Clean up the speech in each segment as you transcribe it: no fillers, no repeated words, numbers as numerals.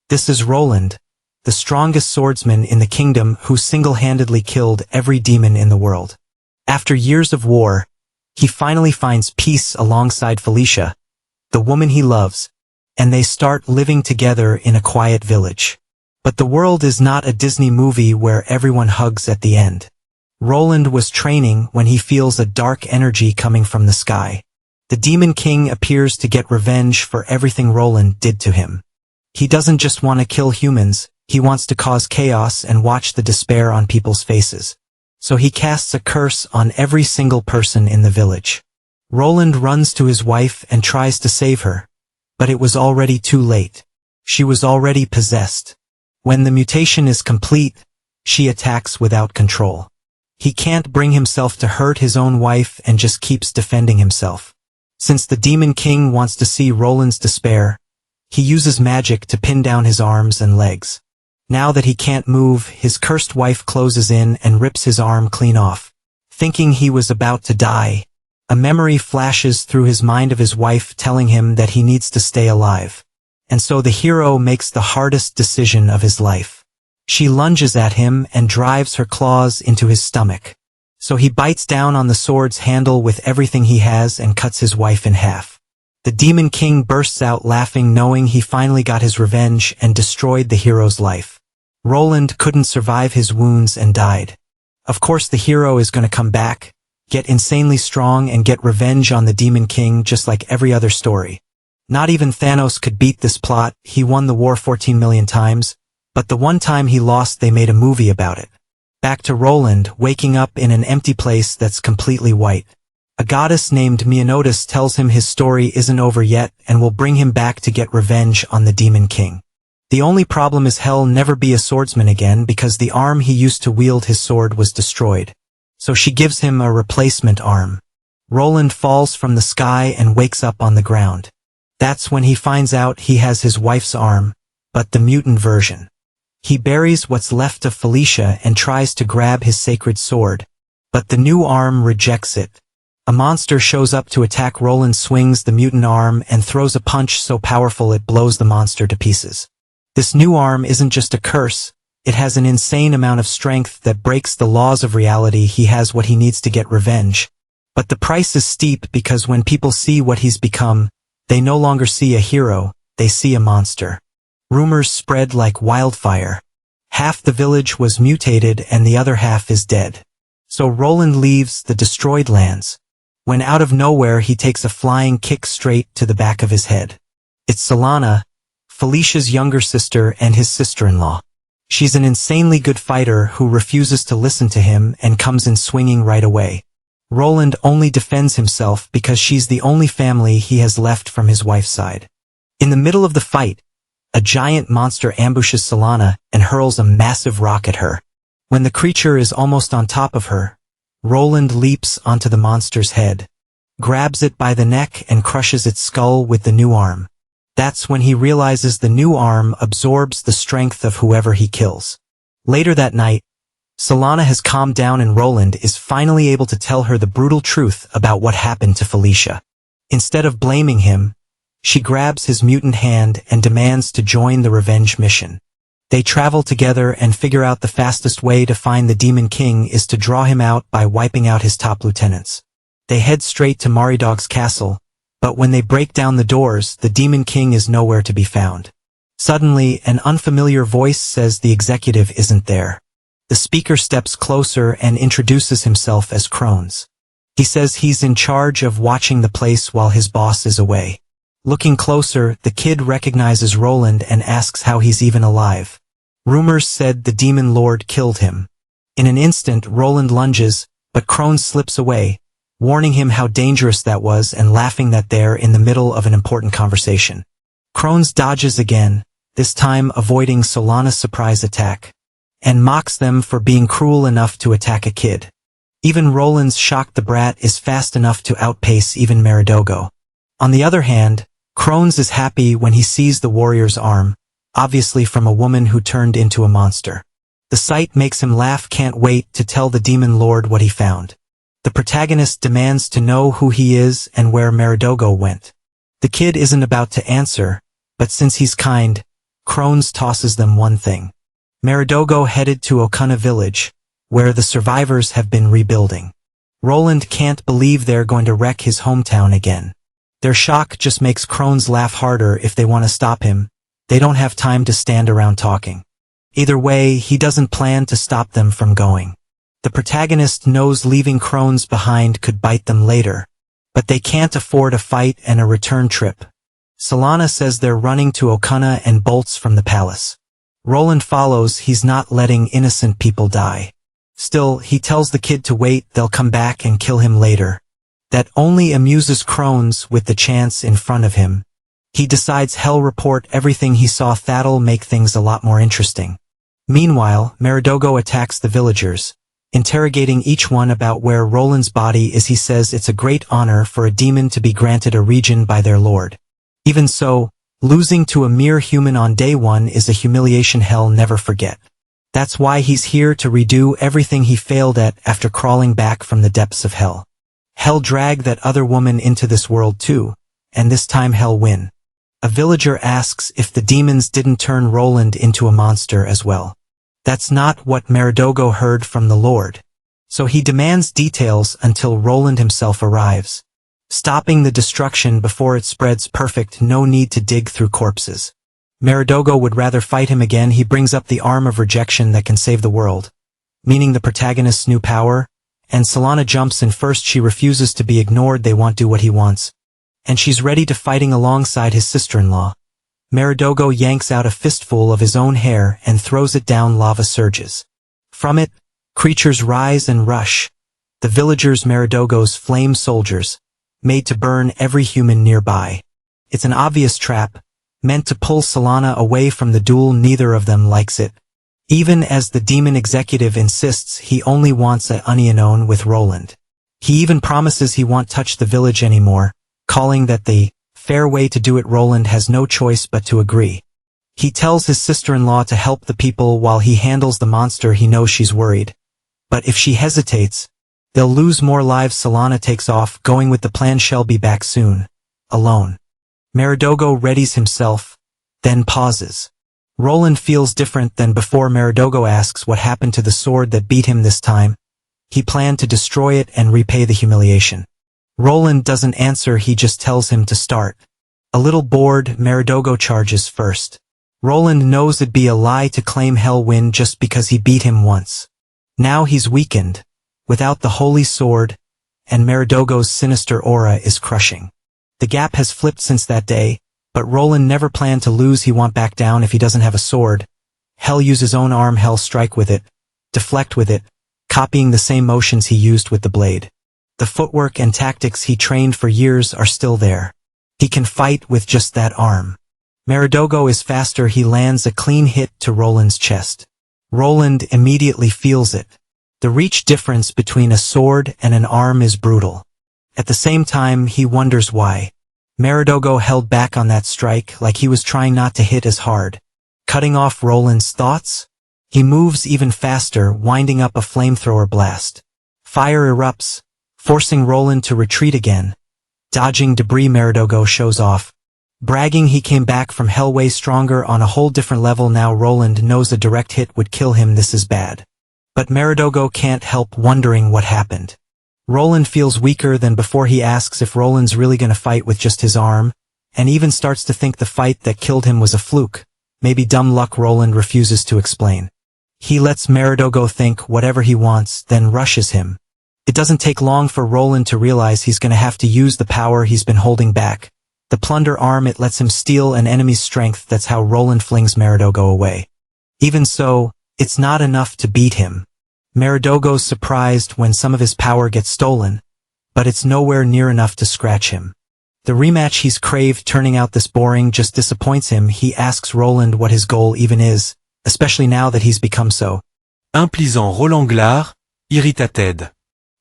This is Roland, the strongest swordsman in the kingdom who single-handedly killed every demon in the world. After years of war, he finally finds peace alongside Felicia, the woman he loves, and they start living together in a quiet village. But the world is not a Disney movie where everyone hugs at the end. Roland was training when he feels a dark energy coming from the sky. The Demon King appears to get revenge for everything Roland did to him. He doesn't just want to kill humans, he wants to cause chaos and watch the despair on people's faces. So he casts a curse on every single person in the village. Roland runs to his wife and tries to save her, but it was already too late. She was already possessed. When the mutation is complete, she attacks without control. He can't bring himself to hurt his own wife and just keeps defending himself. Since the Demon King wants to see Roland's despair, he uses magic to pin down his arms and legs. Now that he can't move, his cursed wife closes in and rips his arm clean off. Thinking he was about to die, a memory flashes through his mind of his wife telling him that he needs to stay alive. And so the hero makes the hardest decision of his life. She lunges at him and drives her claws into his stomach. So he bites down on the sword's handle with everything he has and cuts his wife in half. The Demon King bursts out laughing, knowing he finally got his revenge and destroyed the hero's life. Roland couldn't survive his wounds and died. Of course the hero is going to come back, get insanely strong and get revenge on the Demon King just like every other story. Not even Thanos could beat this plot. He won the war 14 million times, but the one time he lost they made a movie about it. Back to Roland, waking up in an empty place that's completely white. A goddess named Meridogo tells him his story isn't over yet and will bring him back to get revenge on the Demon King. The only problem is he'll never be a swordsman again because the arm he used to wield his sword was destroyed. So she gives him a replacement arm. Roland falls from the sky and wakes up on the ground. That's when he finds out he has his wife's arm, but the mutant version. He buries what's left of Felicia and tries to grab his sacred sword, but the new arm rejects it. A monster shows up to attack. Roland swings the mutant arm and throws a punch so powerful it blows the monster to pieces. This new arm isn't just a curse, it has an insane amount of strength that breaks the laws of reality. He has what he needs to get revenge. But the price is steep because when people see what he's become, they no longer see a hero, they see a monster. Rumors spread like wildfire. Half the village was mutated and the other half is dead. So Roland leaves the destroyed lands. When out of nowhere he takes a flying kick straight to the back of his head. It's Solana, Felicia's younger sister and his sister-in-law. She's an insanely good fighter who refuses to listen to him and comes in swinging right away. Roland only defends himself because she's the only family he has left from his wife's side. In the middle of the fight, a giant monster ambushes Solana and hurls a massive rock at her. When the creature is almost on top of her, Roland leaps onto the monster's head, grabs it by the neck and crushes its skull with the new arm. That's when he realizes the new arm absorbs the strength of whoever he kills. Later that night, Solana has calmed down and Roland is finally able to tell her the brutal truth about what happened to Felicia. Instead of blaming him, she grabs his mutant hand and demands to join the revenge mission. They travel together and figure out the fastest way to find the Demon King is to draw him out by wiping out his top lieutenants. They head straight to Meridogo's castle, but when they break down the doors, the Demon King is nowhere to be found. Suddenly, an unfamiliar voice says the executive isn't there. The speaker steps closer and introduces himself as Crones. He says he's in charge of watching the place while his boss is away. Looking closer, the kid recognizes Roland and asks how he's even alive. Rumors said the Demon Lord killed him. In an instant, Roland lunges, but Crones slips away, warning him how dangerous that was and laughing that they're in the middle of an important conversation. Crones dodges again, this time avoiding Solana's surprise attack, and mocks them for being cruel enough to attack a kid. Even Roland's shocked the brat is fast enough to outpace even Meridogo. On the other hand, Crones is happy when he sees the warrior's arm, obviously from a woman who turned into a monster. The sight makes him laugh. Can't wait to tell the Demon Lord what he found. The protagonist demands to know who he is and where Meridogo went. The kid isn't about to answer, but since he's kind, Crones tosses them one thing. Meridogo headed to Okana village, where the survivors have been rebuilding. Roland can't believe they're going to wreck his hometown again. Their shock just makes Crones laugh harder. If they want to stop him, they don't have time to stand around talking. Either way, he doesn't plan to stop them from going. The protagonist knows leaving Crones behind could bite them later, but they can't afford a fight and a return trip. Solana says they're running to Okana and bolts from the palace. Roland follows. He's not letting innocent people die. Still, he tells the kid to wait, they'll come back and kill him later. That only amuses Crones with the chance in front of him. He decides he'll report everything he saw. That'll make things a lot more interesting. Meanwhile, Meridogo attacks the villagers, interrogating each one about where Roland's body is. He says it's a great honor for a demon to be granted a region by their lord. Even so, losing to a mere human on day one is a humiliation he'll never forget. That's why he's here to redo everything he failed at after crawling back from the depths of hell. He'll drag that other woman into this world too, and this time he'll win. A villager asks if the demons didn't turn Roland into a monster as well. That's not what Meridogo heard from the Lord. So he demands details until Roland himself arrives. Stopping the destruction before it spreads. Perfect, no need to dig through corpses. Meridogo would rather fight him again. He brings up the arm of rejection that can save the world, meaning the protagonist's new power, and Solana jumps in first. She refuses to be ignored. They won't do what he wants, and she's ready to fighting alongside his sister-in-law. Meridogo yanks out a fistful of his own hair and throws it down. Lava surges. From it, creatures rise and rush. The villagers, Meridogo's flame soldiers, made to burn every human nearby. It's an obvious trap, meant to pull Solana away from the duel. Neither of them likes it. Even as the demon executive insists he only wants a union with Roland. He even promises he won't touch the village anymore, calling that the fair way to do it. Roland has no choice but to agree. He tells his sister-in-law to help the people while he handles the monster. He knows she's worried, but if she hesitates, they'll lose more lives. Solana takes off, going with the plan. She'll be back soon. Alone. Meridogo readies himself, then pauses. Roland feels different than before. Meridogo asks what happened to the sword that beat him this time. He planned to destroy it and repay the humiliation. Roland doesn't answer. He just tells him to start. A little bored, Meridogo charges first. Roland knows it'd be a lie to claim he'll win just because he beat him once. Now he's weakened, without the holy sword, and Meridogo's sinister aura is crushing. The gap has flipped since that day, but Roland never planned to lose. He won't back down if he doesn't have a sword. He'll use his own arm. He'll strike with it, deflect with it, copying the same motions he used with the blade. The footwork and tactics he trained for years are still there. He can fight with just that arm. Meridogo is faster. He lands a clean hit to Roland's chest. Roland immediately feels it. The reach difference between a sword and an arm is brutal. At the same time, he wonders why. Meridogo held back on that strike, like he was trying not to hit as hard. Cutting off Roland's thoughts? He moves even faster, winding up a flamethrower blast. Fire erupts, forcing Roland to retreat again. Dodging debris, Meridogo shows off, bragging he came back from hell way stronger on a whole different level. Now Roland knows a direct hit would kill him. This is bad. But Meridogo can't help wondering what happened. Roland feels weaker than before. He asks if Roland's really gonna fight with just his arm, and even starts to think the fight that killed him was a fluke, maybe dumb luck. Roland refuses to explain. He lets Meridogo think whatever he wants, then rushes him. It doesn't take long for Roland to realize he's gonna have to use the power he's been holding back. The plunder arm, it lets him steal an enemy's strength. That's how Roland flings Meridogo away. Even so, it's not enough to beat him. Meridogo's surprised when some of his power gets stolen, but it's nowhere near enough to scratch him. The rematch he's craved turning out this boring just disappoints him. He asks Roland what his goal even is, especially now that he's become so implaisant. Roland Glare, irritated.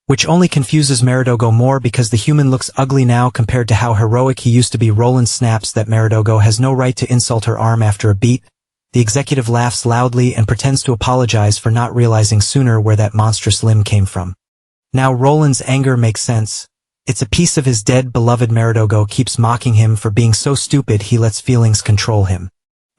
Which only confuses Meridogo more because the human looks ugly now compared to how heroic he used to be. Roland snaps that Meridogo has no right to insult her arm after a beat. The executive laughs loudly and pretends to apologize for not realizing sooner where that monstrous limb came from. Now Roland's anger makes sense. It's a piece of his dead beloved. Meridogo keeps mocking him for being so stupid he lets feelings control him.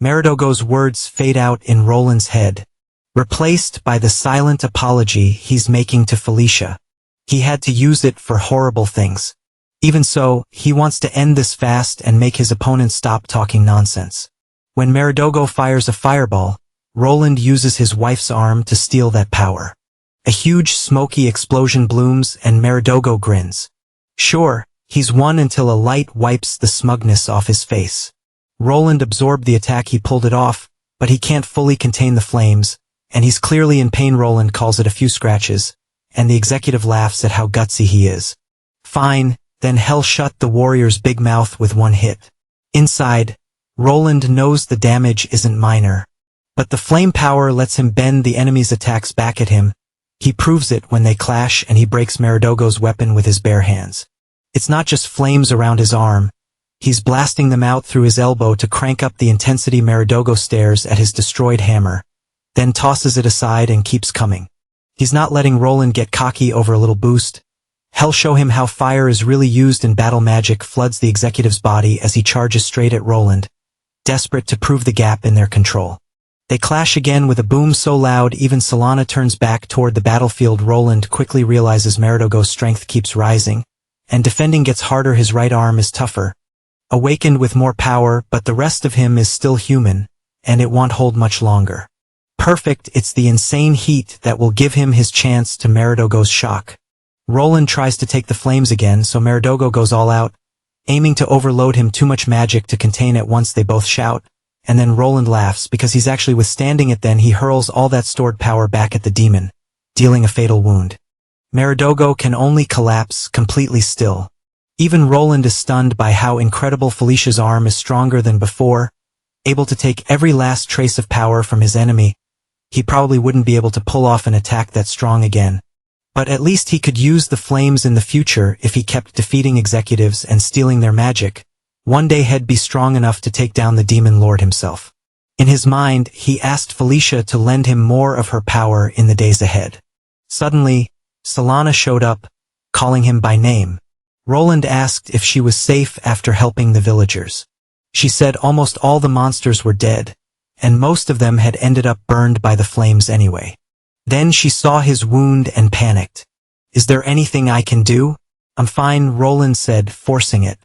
Meridogo's words fade out in Roland's head, replaced by the silent apology he's making to Felicia. He had to use it for horrible things. Even so, he wants to end this fast and make his opponent stop talking nonsense. When Meridogo fires a fireball, Roland uses his wife's arm to steal that power. A huge smoky explosion blooms and Meridogo grins. Sure, he's won until a light wipes the smugness off his face. Roland absorbed the attack, he pulled it off, but he can't fully contain the flames, and he's clearly in pain. Roland calls it a few scratches, and the executive laughs at how gutsy he is. Fine, then hell shut the warrior's big mouth with one hit. Inside, Roland knows the damage isn't minor, but the flame power lets him bend the enemy's attacks back at him. He proves it when they clash and he breaks Meridogo's weapon with his bare hands. It's not just flames around his arm. He's blasting them out through his elbow to crank up the intensity. Meridogo stares at his destroyed hammer, then tosses it aside and keeps coming. He's not letting Roland get cocky over a little boost. He'll show him how fire is really used in battle. Magic floods the executive's body as he charges straight at Roland, desperate to prove the gap in their control. They clash again with a boom so loud even Solana turns back toward the battlefield. Roland quickly realizes Meridogo's strength keeps rising, and defending gets harder. His right arm is tougher, awakened with more power, but the rest of him is still human, and it won't hold much longer. Perfect, it's the insane heat that will give him his chance to Meridogo's shock. Roland tries to take the flames again, so Meridogo goes all out, aiming to overload him. Too much magic to contain at once. They both shout, and then Roland laughs because he's actually withstanding it. Then he hurls all that stored power back at the demon, dealing a fatal wound. Meridogo can only collapse, completely still. Even Roland is stunned by how incredible. Felicia's arm is stronger than before, able to take every last trace of power from his enemy. He probably wouldn't be able to pull off an attack that strong again, but at least he could use the flames in the future if he kept defeating executives and stealing their magic. One day he'd be strong enough to take down the demon lord himself. In his mind, he asked Felicia to lend him more of her power in the days ahead. Suddenly, Solana showed up, calling him by name. Roland asked if she was safe after helping the villagers. She said almost all the monsters were dead, and most of them had ended up burned by the flames anyway. Then she saw his wound and panicked. "Is there anything I can do?" "I'm fine," Roland said, forcing it.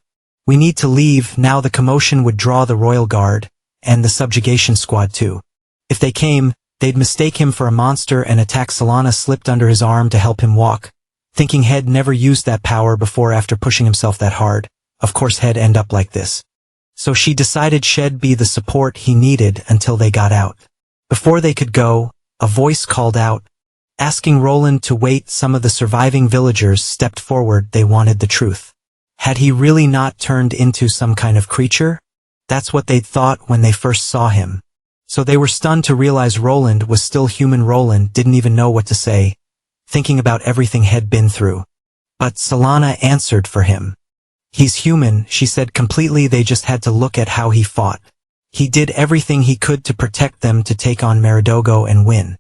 "We need to leave now." The commotion would draw the royal guard, and the subjugation squad too. If they came, they'd mistake him for a monster and attack. Solana slipped under his arm to help him walk, thinking he'd never used that power before. After pushing himself that hard, of course he'd end up like this. So she decided she'd be the support he needed until they got out. Before they could go, a voice called out, asking Roland to wait. Some of the surviving villagers stepped forward. They wanted the truth. Had he really not turned into some kind of creature? That's what they'd thought when they first saw him. So they were stunned to realize Roland was still human. Roland didn't even know what to say, thinking about everything he'd been through. But Solana answered for him. "He's human," she said completely. They just had to look at how he fought. He did everything he could to protect them, to take on Meridogo and win.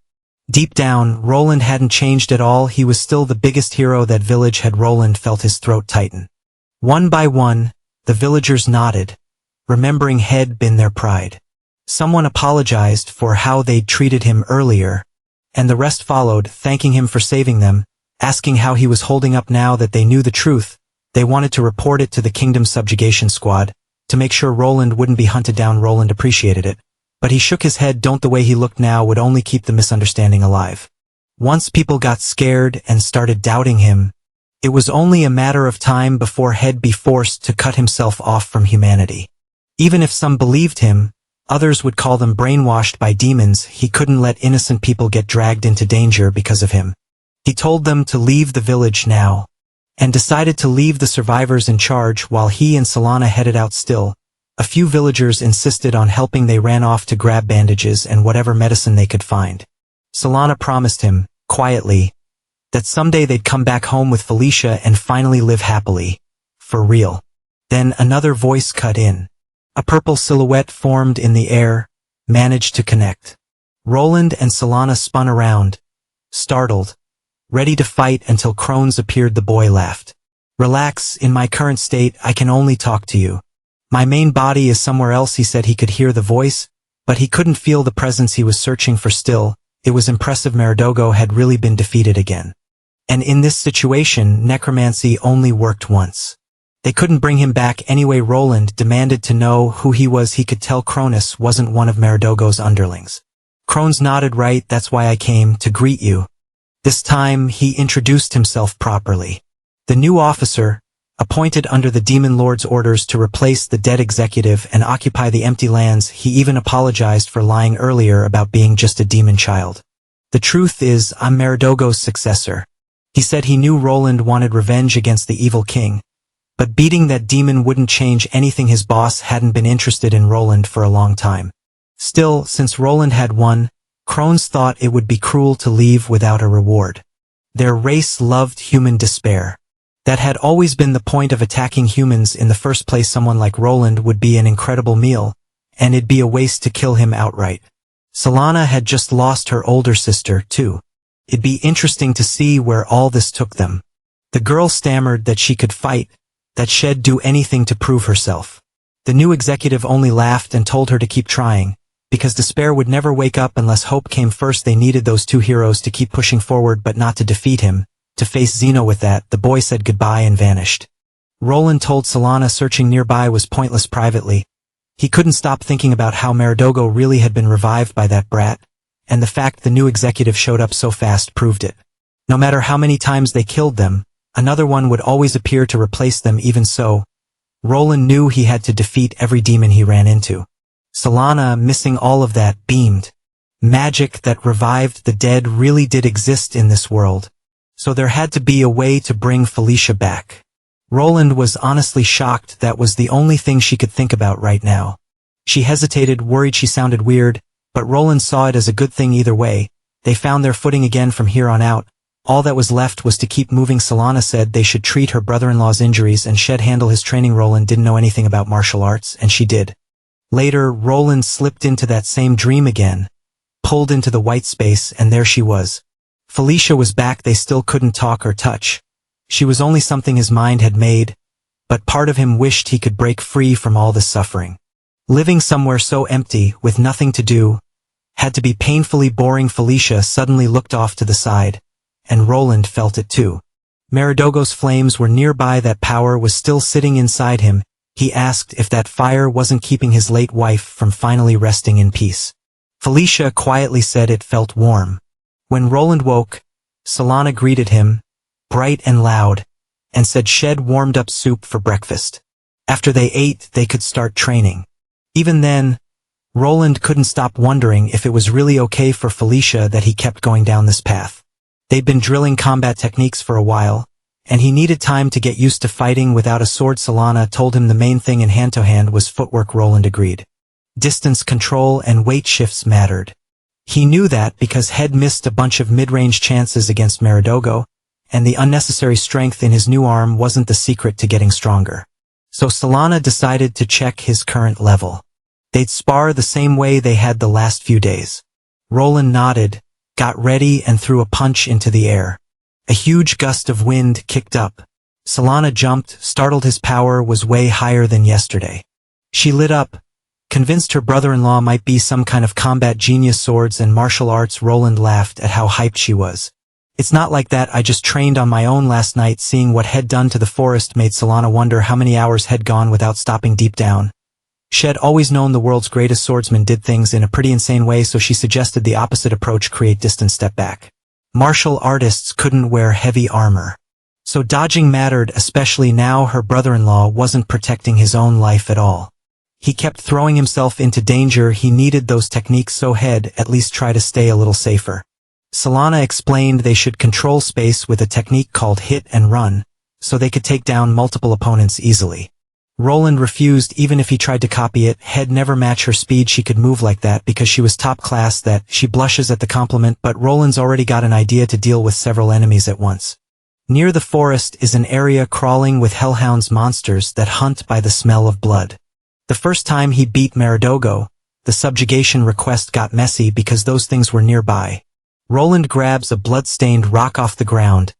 Deep down, Roland hadn't changed at all. He was still the biggest hero that village had. Roland felt his throat tighten. One by one, the villagers nodded, remembering had been their pride. Someone apologized for how they'd treated him earlier, and the rest followed, thanking him for saving them, asking how he was holding up now that they knew the truth. They wanted to report it to the kingdom's subjugation squad, to make sure Roland wouldn't be hunted down. Roland appreciated it, but he shook his head. The way he looked now would only keep the misunderstanding alive. Once people got scared and started doubting him, it was only a matter of time before he'd be forced to cut himself off from humanity. Even if some believed him, others would call them brainwashed by demons. He couldn't let innocent people get dragged into danger because of him. He told them to leave the village now, and decided to leave the survivors in charge while he and Solana headed out. Still, a few villagers insisted on helping. They ran off to grab bandages and whatever medicine they could find. Solana promised him, quietly, that someday they'd come back home with Felicia and finally live happily. For real. Then another voice cut in. A purple silhouette formed in the air, managed to connect. Roland and Solana spun around, startled, ready to fight until Crones appeared. The boy laughed. "Relax, in my current state I can only talk to you. My main body is somewhere else," he said. He could hear the voice, But he couldn't feel the presence he was searching for still. It was impressive Meridogo had really been defeated again. And in this situation, necromancy only worked once. They couldn't bring him back anyway. Roland demanded to know who he was. He could tell Cronus wasn't one of Meridogo's underlings. Crones nodded. Right, that's why I came, to greet you. This time, he introduced himself properly. The new officer, appointed under the Demon Lord's orders to replace the dead executive and occupy the empty lands. He even apologized for lying earlier about being just a demon child. The truth is, I'm Meridogo's successor. He said he knew Roland wanted revenge against the evil king, but beating that demon wouldn't change anything. His boss hadn't been interested in Roland for a long time. Still, since Roland had won, Crones thought it would be cruel to leave without a reward. Their race loved human despair. That had always been the point of attacking humans in the first place. Someone like Roland would be an incredible meal, and it'd be a waste to kill him outright. Solana had just lost her older sister, too. It'd be interesting to see where all this took them. The girl stammered that she could fight, that she'd do anything to prove herself. The new executive only laughed and told her to keep trying, because despair would never wake up unless hope came first. They needed those two heroes to keep pushing forward but not to defeat him. To face Zeno with that, the boy said goodbye and vanished. Roland told Solana searching nearby was pointless. Privately, he couldn't stop thinking about how Meridogo really had been revived by that brat, and the fact the new executive showed up so fast proved it. No matter how many times they killed them, another one would always appear to replace them. Even so, Roland knew he had to defeat every demon he ran into. Solana, missing all of that, beamed. Magic that revived the dead really did exist in this world. So there had to be a way to bring Felicia back. Roland was honestly shocked that was the only thing she could think about right now. She hesitated, worried she sounded weird, but Roland saw it as a good thing either way. They found their footing again from here on out. All that was left was to keep moving. Solana said they should treat her brother-in-law's injuries and Shed handle his training. Roland didn't know anything about martial arts, and she did. Later, Roland slipped into that same dream again, pulled into the white space, and there she was. Felicia was back. They still couldn't talk or touch. She was only something his mind had made, but part of him wished he could break free from all this suffering. Living somewhere so empty, with nothing to do, had to be painfully boring. Felicia suddenly looked off to the side, and Roland felt it too. Meridogo's flames were nearby. That power was still sitting inside him. He asked if that fire wasn't keeping his late wife from finally resting in peace. Felicia quietly said it felt warm. When Roland woke, Solana greeted him, bright and loud, and said Shed warmed up soup for breakfast. After they ate, they could start training. Even then, Roland couldn't stop wondering if it was really okay for Felicia that he kept going down this path. They'd been drilling combat techniques for a while, and he needed time to get used to fighting without a sword. Solana told him the main thing in hand-to-hand was footwork. Roland agreed. Distance control and weight shifts mattered. He knew that because Head missed a bunch of mid-range chances against Meridogo, and the unnecessary strength in his new arm wasn't the secret to getting stronger. So Solana decided to check his current level. They'd spar the same way they had the last few days. Roland nodded, got ready, and threw a punch into the air. A huge gust of wind kicked up. Solana jumped, startled. His power was way higher than yesterday. She lit up, convinced her brother-in-law might be some kind of combat genius. Swords and martial arts. Roland laughed at how hyped she was. It's not like that. I just trained on my own last night. Seeing what Head done to the forest made Solana wonder how many hours had gone without stopping. Deep down, Shed always known the world's greatest swordsman did things in a pretty insane way, so she suggested the opposite approach: create distance, step back. Martial artists couldn't wear heavy armor, so dodging mattered, especially now her brother-in-law wasn't protecting his own life at all. He kept throwing himself into danger. He needed those techniques, so Head at least try to stay a little safer. Solana explained they should control space with a technique called hit and run, so they could take down multiple opponents easily. Roland refused. Even if he tried to copy it, Head never match her speed. She could move like that because she was top class. That she blushes at the compliment, but Roland's already got an idea to deal with several enemies at once. Near the forest is an area crawling with hellhounds, monsters that hunt by the smell of blood. The first time he beat Meridogo, the subjugation request got messy because those things were nearby. Roland grabs a blood-stained rock off the ground,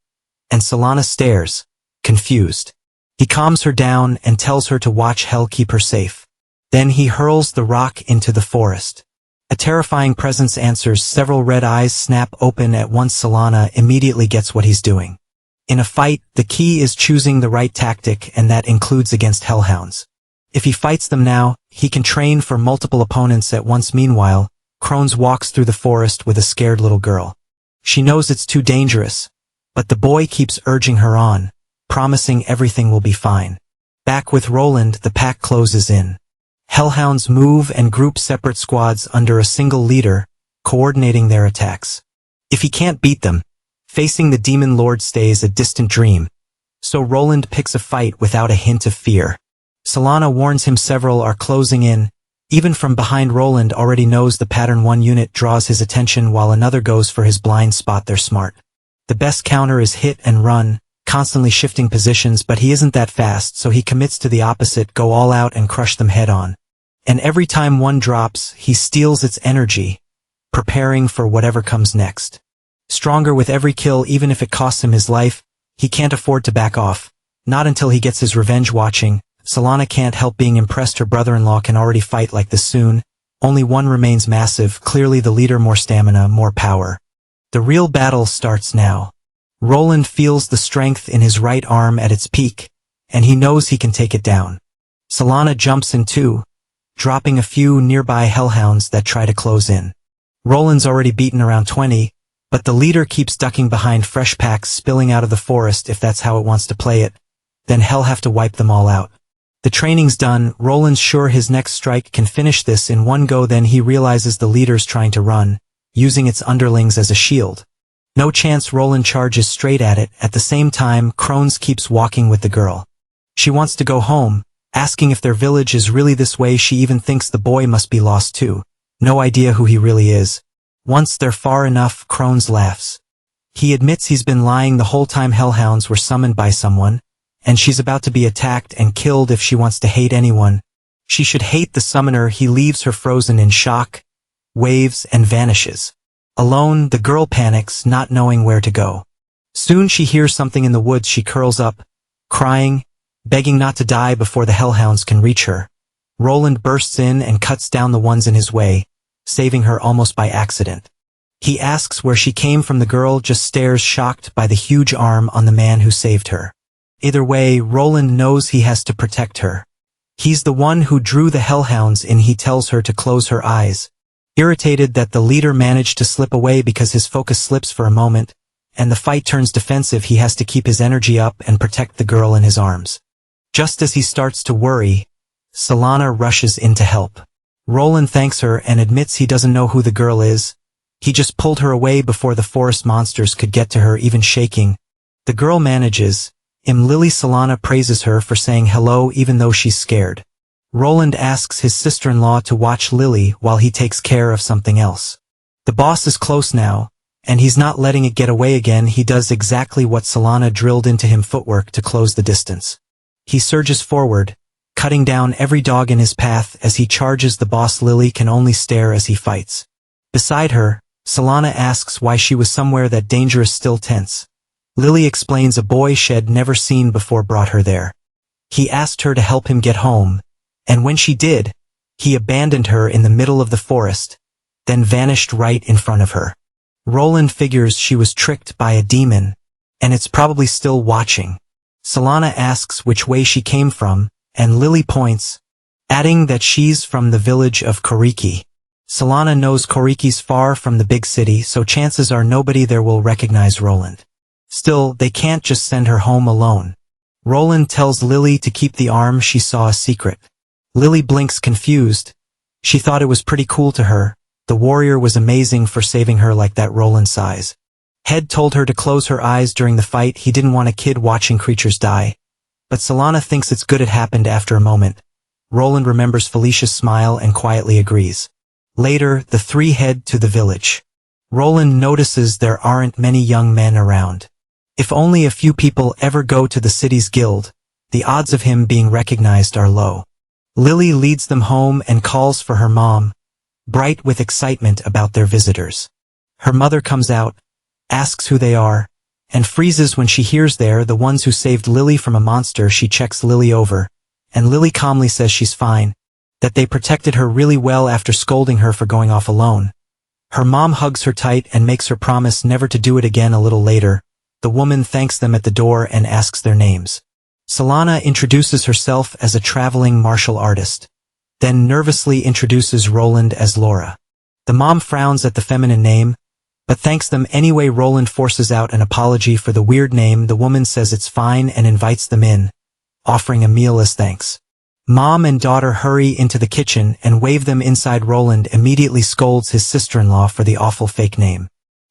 and Solana stares, confused. He calms her down and tells her to watch hell keep her safe. Then he hurls the rock into the forest. A terrifying presence answers. Several red eyes snap open at once. Solana immediately gets what he's doing. In a fight, the key is choosing the right tactic, and that includes against hellhounds. If he fights them now, he can train for multiple opponents at once. Meanwhile, Crones walks through the forest with a scared little girl. She knows it's too dangerous, but the boy keeps urging her on, promising everything will be fine. Back with Roland, the pack closes in. Hellhounds move and group separate squads under a single leader, coordinating their attacks. If he can't beat them, facing the demon lord stays a distant dream, so Roland picks a fight without a hint of fear. Solana warns him several are closing in. Even from behind, Roland already knows the pattern. One unit draws his attention while another goes for his blind spot. They're smart. The best counter is hit and run, constantly shifting positions, but he isn't that fast, so he commits to the opposite, go all out and crush them head on. And every time one drops, he steals its energy, preparing for whatever comes next. Stronger with every kill, even if it costs him his life, he can't afford to back off. Not until he gets his revenge. Watching, Solana can't help being impressed. Her brother-in-law can already fight like this soon. Only one remains. Massive, clearly the leader. More stamina, more power. The real battle starts now. Roland feels the strength in his right arm at its peak, and he knows he can take it down. Solana jumps in too, dropping a few nearby hellhounds that try to close in. Roland's already beaten around 20, but the leader keeps ducking behind fresh packs spilling out of the forest. If that's how it wants to play it, then hell have to wipe them all out. The training's done. Roland's sure his next strike can finish this in one go. Then he realizes the leader's trying to run, using its underlings as a shield. No chance. Roland charges straight at it. At the same time, Crones keeps walking with the girl. She wants to go home, asking if their village is really this way. She even thinks the boy must be lost too. No idea who he really is. Once they're far enough, Crones laughs. He admits he's been lying the whole time. Hellhounds were summoned by someone, and she's about to be attacked and killed. If she wants to hate anyone, she should hate the summoner. He leaves her frozen in shock, waves, and vanishes. Alone, the girl panics, not knowing where to go. Soon she hears something in the woods. She curls up, crying, begging not to die before the hellhounds can reach her. Roland bursts in and cuts down the ones in his way, saving her almost by accident. He asks where she came from. The girl just stares, shocked by the huge arm on the man who saved her. Either way, Roland knows he has to protect her. He's the one who drew the hellhounds in. He tells her to close her eyes, irritated that the leader managed to slip away because his focus slips for a moment, and the fight turns defensive. He has to keep his energy up and protect the girl in his arms. Just as he starts to worry, Solana rushes in to help. Roland thanks her and admits he doesn't know who the girl is. He just pulled her away before the forest monsters could get to her. Even shaking, the girl manages. Lily. Solana praises her for saying hello even though she's scared. Roland asks his sister-in-law to watch Lily while he takes care of something else. The boss is close now, and he's not letting it get away again. He does exactly what Solana drilled into him, footwork to close the distance. He surges forward, cutting down every dog in his path. As he charges the boss, Lily can only stare as he fights. Beside her, Solana asks why she was somewhere that dangerous. Still tense, Lily explains a boy she'd never seen before brought her there. He asked her to help him get home, and when she did, he abandoned her in the middle of the forest, then vanished right in front of her. Roland figures she was tricked by a demon, and it's probably still watching. Solana asks which way she came from, and Lily points, adding that she's from the village of Koriki. Solana knows Koriki's far from the big city, so chances are nobody there will recognize Roland. Still, they can't just send her home alone. Roland tells Lily to keep the arm. She saw a secret. Lily blinks, confused. She thought it was pretty cool to her. The warrior was amazing for saving her like that. Roland sighs. Head told her to close her eyes during the fight. He didn't want a kid watching creatures die. But Solana thinks it's good it happened. After a moment, Roland remembers Felicia's smile and quietly agrees. Later, the three head to the village. Roland notices there aren't many young men around. If only a few people ever go to the city's guild, the odds of him being recognized are low. Lily leads them home and calls for her mom, bright with excitement about their visitors. Her mother comes out, asks who they are, and freezes when she hears they're the ones who saved Lily from a monster. She checks Lily over, and Lily calmly says she's fine. that they protected her really well after scolding her for going off alone. Her mom hugs her tight and makes her promise never to do it again a little later. The woman thanks them at the door and asks their names. Solana introduces herself as a traveling martial artist, then nervously introduces Roland as Laura. The mom frowns at the feminine name, but thanks them anyway. Roland forces out an apology for the weird name. The woman says it's fine and invites them in, offering a meal as thanks. Mom and daughter hurry into the kitchen and wave them inside. Roland immediately scolds his sister-in-law for the awful fake name.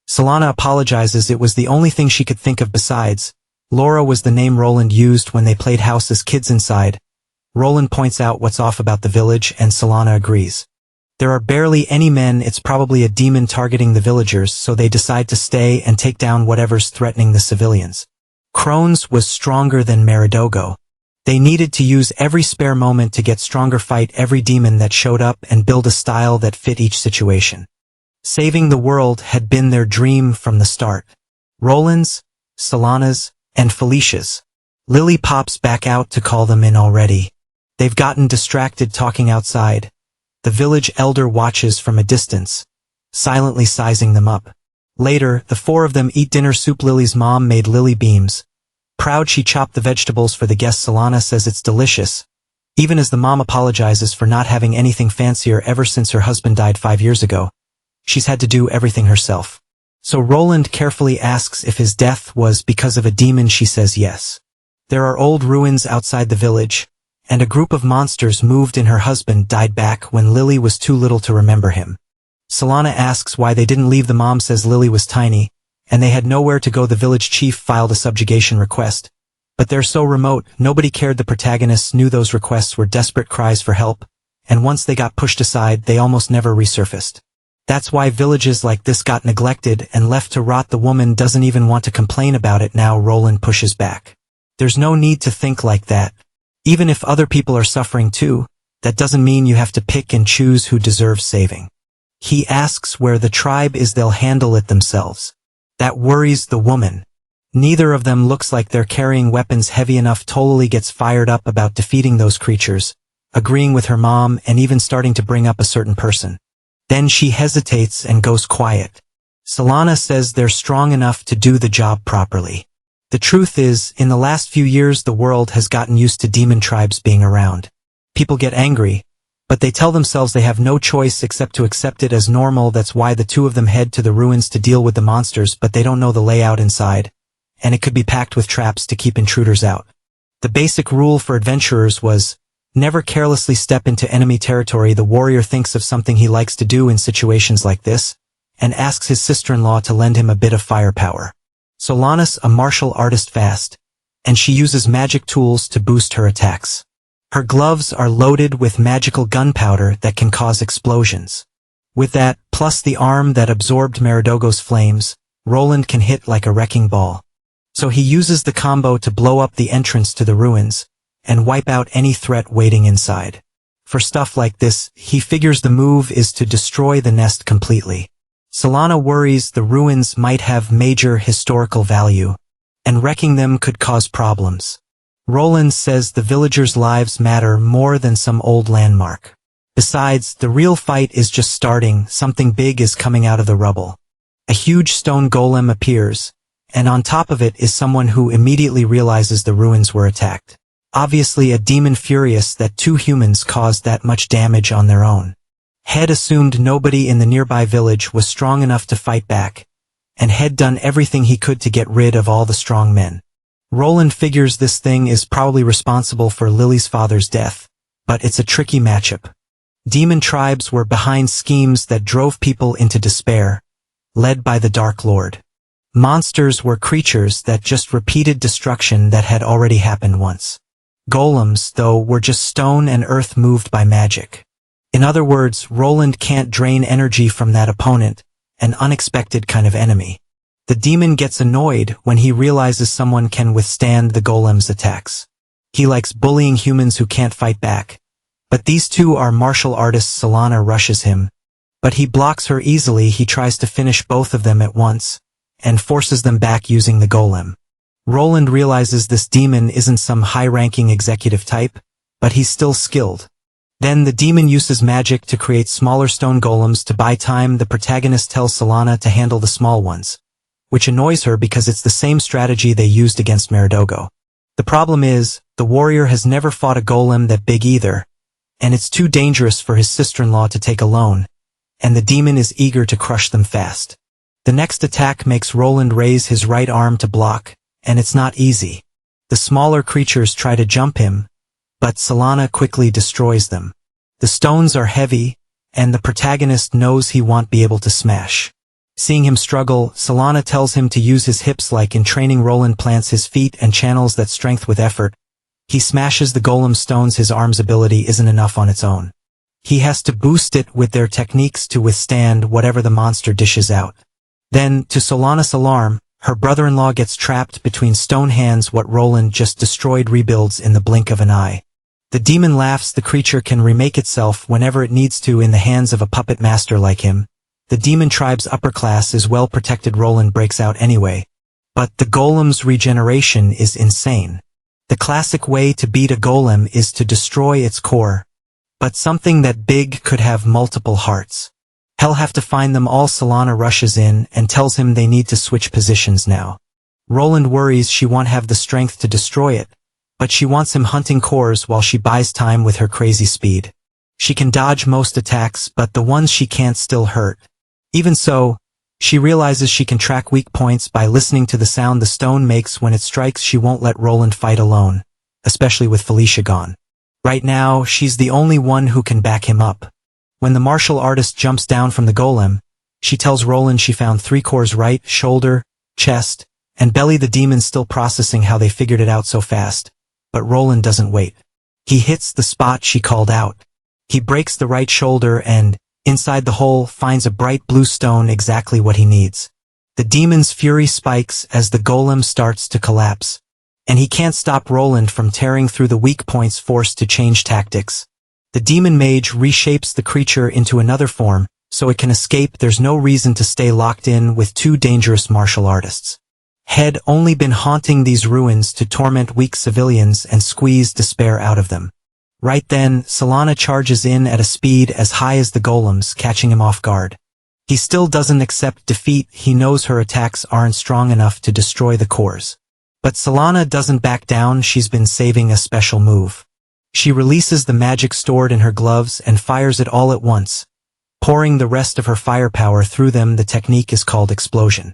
Solana apologizes. It was the only thing she could think of besides. Laura was the name Roland used when they played house as kids inside. Roland points out what's off about the village and Solana agrees. There are barely any men. It's probably a demon targeting the villagers, so they decide to stay and take down whatever's threatening the civilians. Crohn's was stronger than Meridogo. They needed to use every spare moment to get stronger, fight every demon that showed up, and build a style that fit each situation. Saving the world had been their dream from the start. Roland's, Solana's, and Felicia's. Lily pops back out to call them in already. They've gotten distracted talking outside. The village elder watches from a distance, silently sizing them up. Later, the four of them eat dinner soup. Lily's mom made Lily beams. Proud, she chopped the vegetables for the guests. Solana says it's delicious, even as the mom apologizes for not having anything fancier ever since her husband died 5 years ago. She's had to do everything herself. So Roland carefully asks if his death was because of a demon. She says yes. There are old ruins outside the village, and a group of monsters moved in. Her husband died back when Lily was too little to remember him. Solana asks why they didn't leave. The mom says Lily was tiny, and they had nowhere to go. The village chief filed a subjugation request, but they're so remote, nobody cared. The protagonists knew those requests were desperate cries for help, and once they got pushed aside, they almost never resurfaced. That's why villages like this got neglected and left to rot. The woman doesn't even want to complain about it now. Roland pushes back. There's no need to think like that. Even if other people are suffering too, that doesn't mean you have to pick and choose who deserves saving. He asks where the tribe is. They'll handle it themselves. That worries the woman. Neither of them looks like they're carrying weapons heavy enough. Totally gets fired up about defeating those creatures, agreeing with her mom and even starting to bring up a certain person. Then she hesitates and goes quiet. Solana says they're strong enough to do the job properly. The truth is, in the last few years the world has gotten used to demon tribes being around. People get angry, but they tell themselves they have no choice except to accept it as normal. That's why the two of them head to the ruins to deal with the monsters, but they don't know the layout inside, and it could be packed with traps to keep intruders out. The basic rule for adventurers was, never carelessly step into enemy territory. The warrior thinks of something he likes to do in situations like this, and asks his sister-in-law to lend him a bit of firepower. Solana's a martial artist fast, and she uses magic tools to boost her attacks. Her gloves are loaded with magical gunpowder that can cause explosions. With that, plus the arm that absorbed Meridogo's flames, Roland can hit like a wrecking ball. So he uses the combo to blow up the entrance to the ruins, and wipe out any threat waiting inside. For stuff like this, he figures the move is to destroy the nest completely. Solana worries the ruins might have major historical value, and wrecking them could cause problems. Roland says the villagers' lives matter more than some old landmark. Besides, the real fight is just starting. Something big is coming out of the rubble. A huge stone golem appears, and on top of it is someone who immediately realizes the ruins were attacked. Obviously a demon furious that two humans caused that much damage on their own. Head assumed nobody in the nearby village was strong enough to fight back, and had done everything he could to get rid of all the strong men. Roland figures this thing is probably responsible for Lily's father's death, but it's a tricky matchup. Demon tribes were behind schemes that drove people into despair, led by the Dark Lord. Monsters were creatures that just repeated destruction that had already happened once. Golems, though, were just stone and earth moved by magic. In other words, Roland can't drain energy from that opponent, an unexpected kind of enemy. The demon gets annoyed when he realizes someone can withstand the golem's attacks. He likes bullying humans who can't fight back. But these two are martial artists. Solana rushes him, but he blocks her easily. He tries to finish both of them at once, and forces them back using the golem. Roland realizes this demon isn't some high-ranking executive type, but he's still skilled. Then the demon uses magic to create smaller stone golems to buy time. The protagonist tells Solana to handle the small ones, which annoys her because it's the same strategy they used against Meridogo. The problem is, the warrior has never fought a golem that big either, and it's too dangerous for his sister-in-law to take alone, and the demon is eager to crush them fast. The next attack makes Roland raise his right arm to block, and it's not easy. The smaller creatures try to jump him, but Solana quickly destroys them. The stones are heavy, and the protagonist knows he won't be able to smash. Seeing him struggle, Solana tells him to use his hips like in training. Roland plants his feet and channels that strength with effort. He smashes the golem stones. His arm's ability isn't enough on its own. He has to boost it with their techniques to withstand whatever the monster dishes out. Then, to Solana's alarm, her brother-in-law gets trapped between stone hands. What Roland just destroyed rebuilds in the blink of an eye. The demon laughs. The creature can remake itself whenever it needs to in the hands of a puppet master like him. The demon tribe's upper class is well protected. Roland breaks out anyway. But the golem's regeneration is insane. The classic way to beat a golem is to destroy its core. But something that big could have multiple hearts. He'll have to find them all. Solana rushes in and tells him they need to switch positions now. Roland worries she won't have the strength to destroy it, but she wants him hunting cores while she buys time with her crazy speed. She can dodge most attacks, but the ones she can't still hurt. Even so, she realizes she can track weak points by listening to the sound the stone makes when it strikes. She won't let Roland fight alone, especially with Felicia gone. Right now, she's the only one who can back him up. When the martial artist jumps down from the golem, she tells Roland she found 3 cores: right, shoulder, chest, and belly. The demon's still processing how they figured it out so fast, but Roland doesn't wait. He hits the spot she called out. He breaks the right shoulder and, inside the hole, finds a bright blue stone, exactly what he needs. The demon's fury spikes as the golem starts to collapse, and he can't stop Roland from tearing through the weak points. Forced to change tactics, the demon mage reshapes the creature into another form, so it can escape. There's no reason to stay locked in with 2 dangerous martial artists. Had only been haunting these ruins to torment weak civilians and squeeze despair out of them. Right then, Solana charges in at a speed as high as the golems, catching him off guard. He still doesn't accept defeat. He knows her attacks aren't strong enough to destroy the cores. But Solana doesn't back down. She's been saving a special move. She releases the magic stored in her gloves and fires it all at once, pouring the rest of her firepower through them. The technique is called explosion.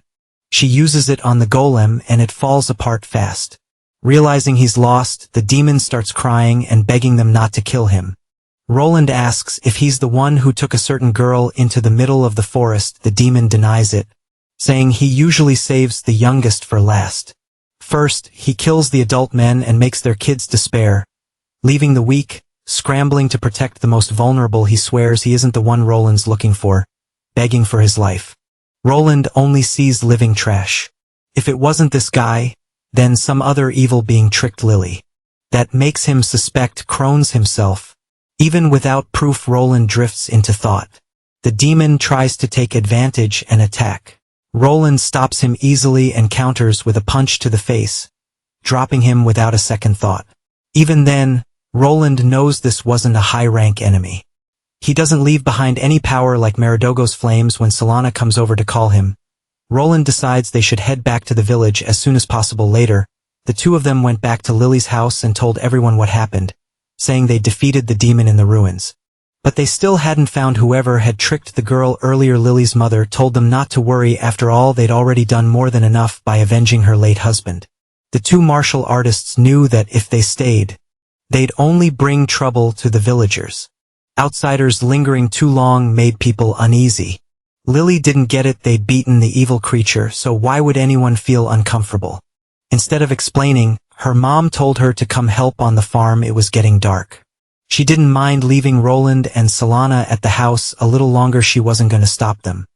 She uses it on the golem and it falls apart fast. Realizing he's lost, the demon starts crying and begging them not to kill him. Roland asks if he's the one who took a certain girl into the middle of the forest. The demon denies it, saying he usually saves the youngest for last. First, he kills the adult men and makes their kids despair, leaving the weak, scrambling to protect the most vulnerable. He swears he isn't the one Roland's looking for, begging for his life. Roland only sees living trash. If it wasn't this guy, then some other evil being tricked Lily. That makes him suspect Crohn's himself. Even without proof, Roland drifts into thought. The demon tries to take advantage and attack. Roland stops him easily and counters with a punch to the face, dropping him without a second thought. Even then, Roland knows this wasn't a high-rank enemy. He doesn't leave behind any power like Meridogo's flames. When Solana comes over to call him, Roland decides they should head back to the village as soon as possible. Later, the 2 of them went back to Lily's house and told everyone what happened, saying they defeated the demon in the ruins. But they still hadn't found whoever had tricked the girl earlier. Lily's mother told them not to worry. After all, they'd already done more than enough by avenging her late husband. The 2 martial artists knew that if they stayed, they'd only bring trouble to the villagers. Outsiders lingering too long made people uneasy. Lily didn't get it. They'd beaten the evil creature, so why would anyone feel uncomfortable? Instead of explaining, her mom told her to come help on the farm. It was getting dark. She didn't mind leaving Roland and Solana at the house a little longer. She wasn't going to stop them.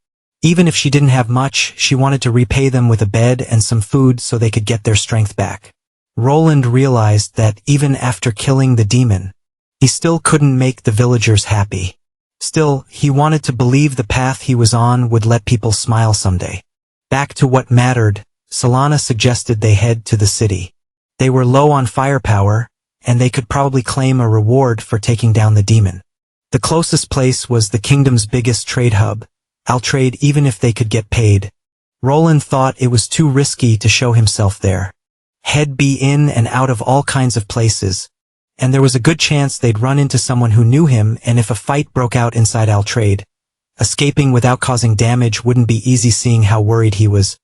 Even if she didn't have much, she wanted to repay them with a bed and some food so they could get their strength back. Roland realized that even after killing the demon, he still couldn't make the villagers happy. Still, he wanted to believe the path he was on would let people smile someday. Back to what mattered, Solana suggested they head to the city. They were low on firepower, and they could probably claim a reward for taking down the demon. The closest place was the kingdom's biggest trade hub. I'll trade even if they could get paid. Roland thought it was too risky to show himself there. He'd be in and out of all kinds of places, and there was a good chance they'd run into someone who knew him, and if a fight broke out inside I'll trade, escaping without causing damage wouldn't be easy seeing how worried he was.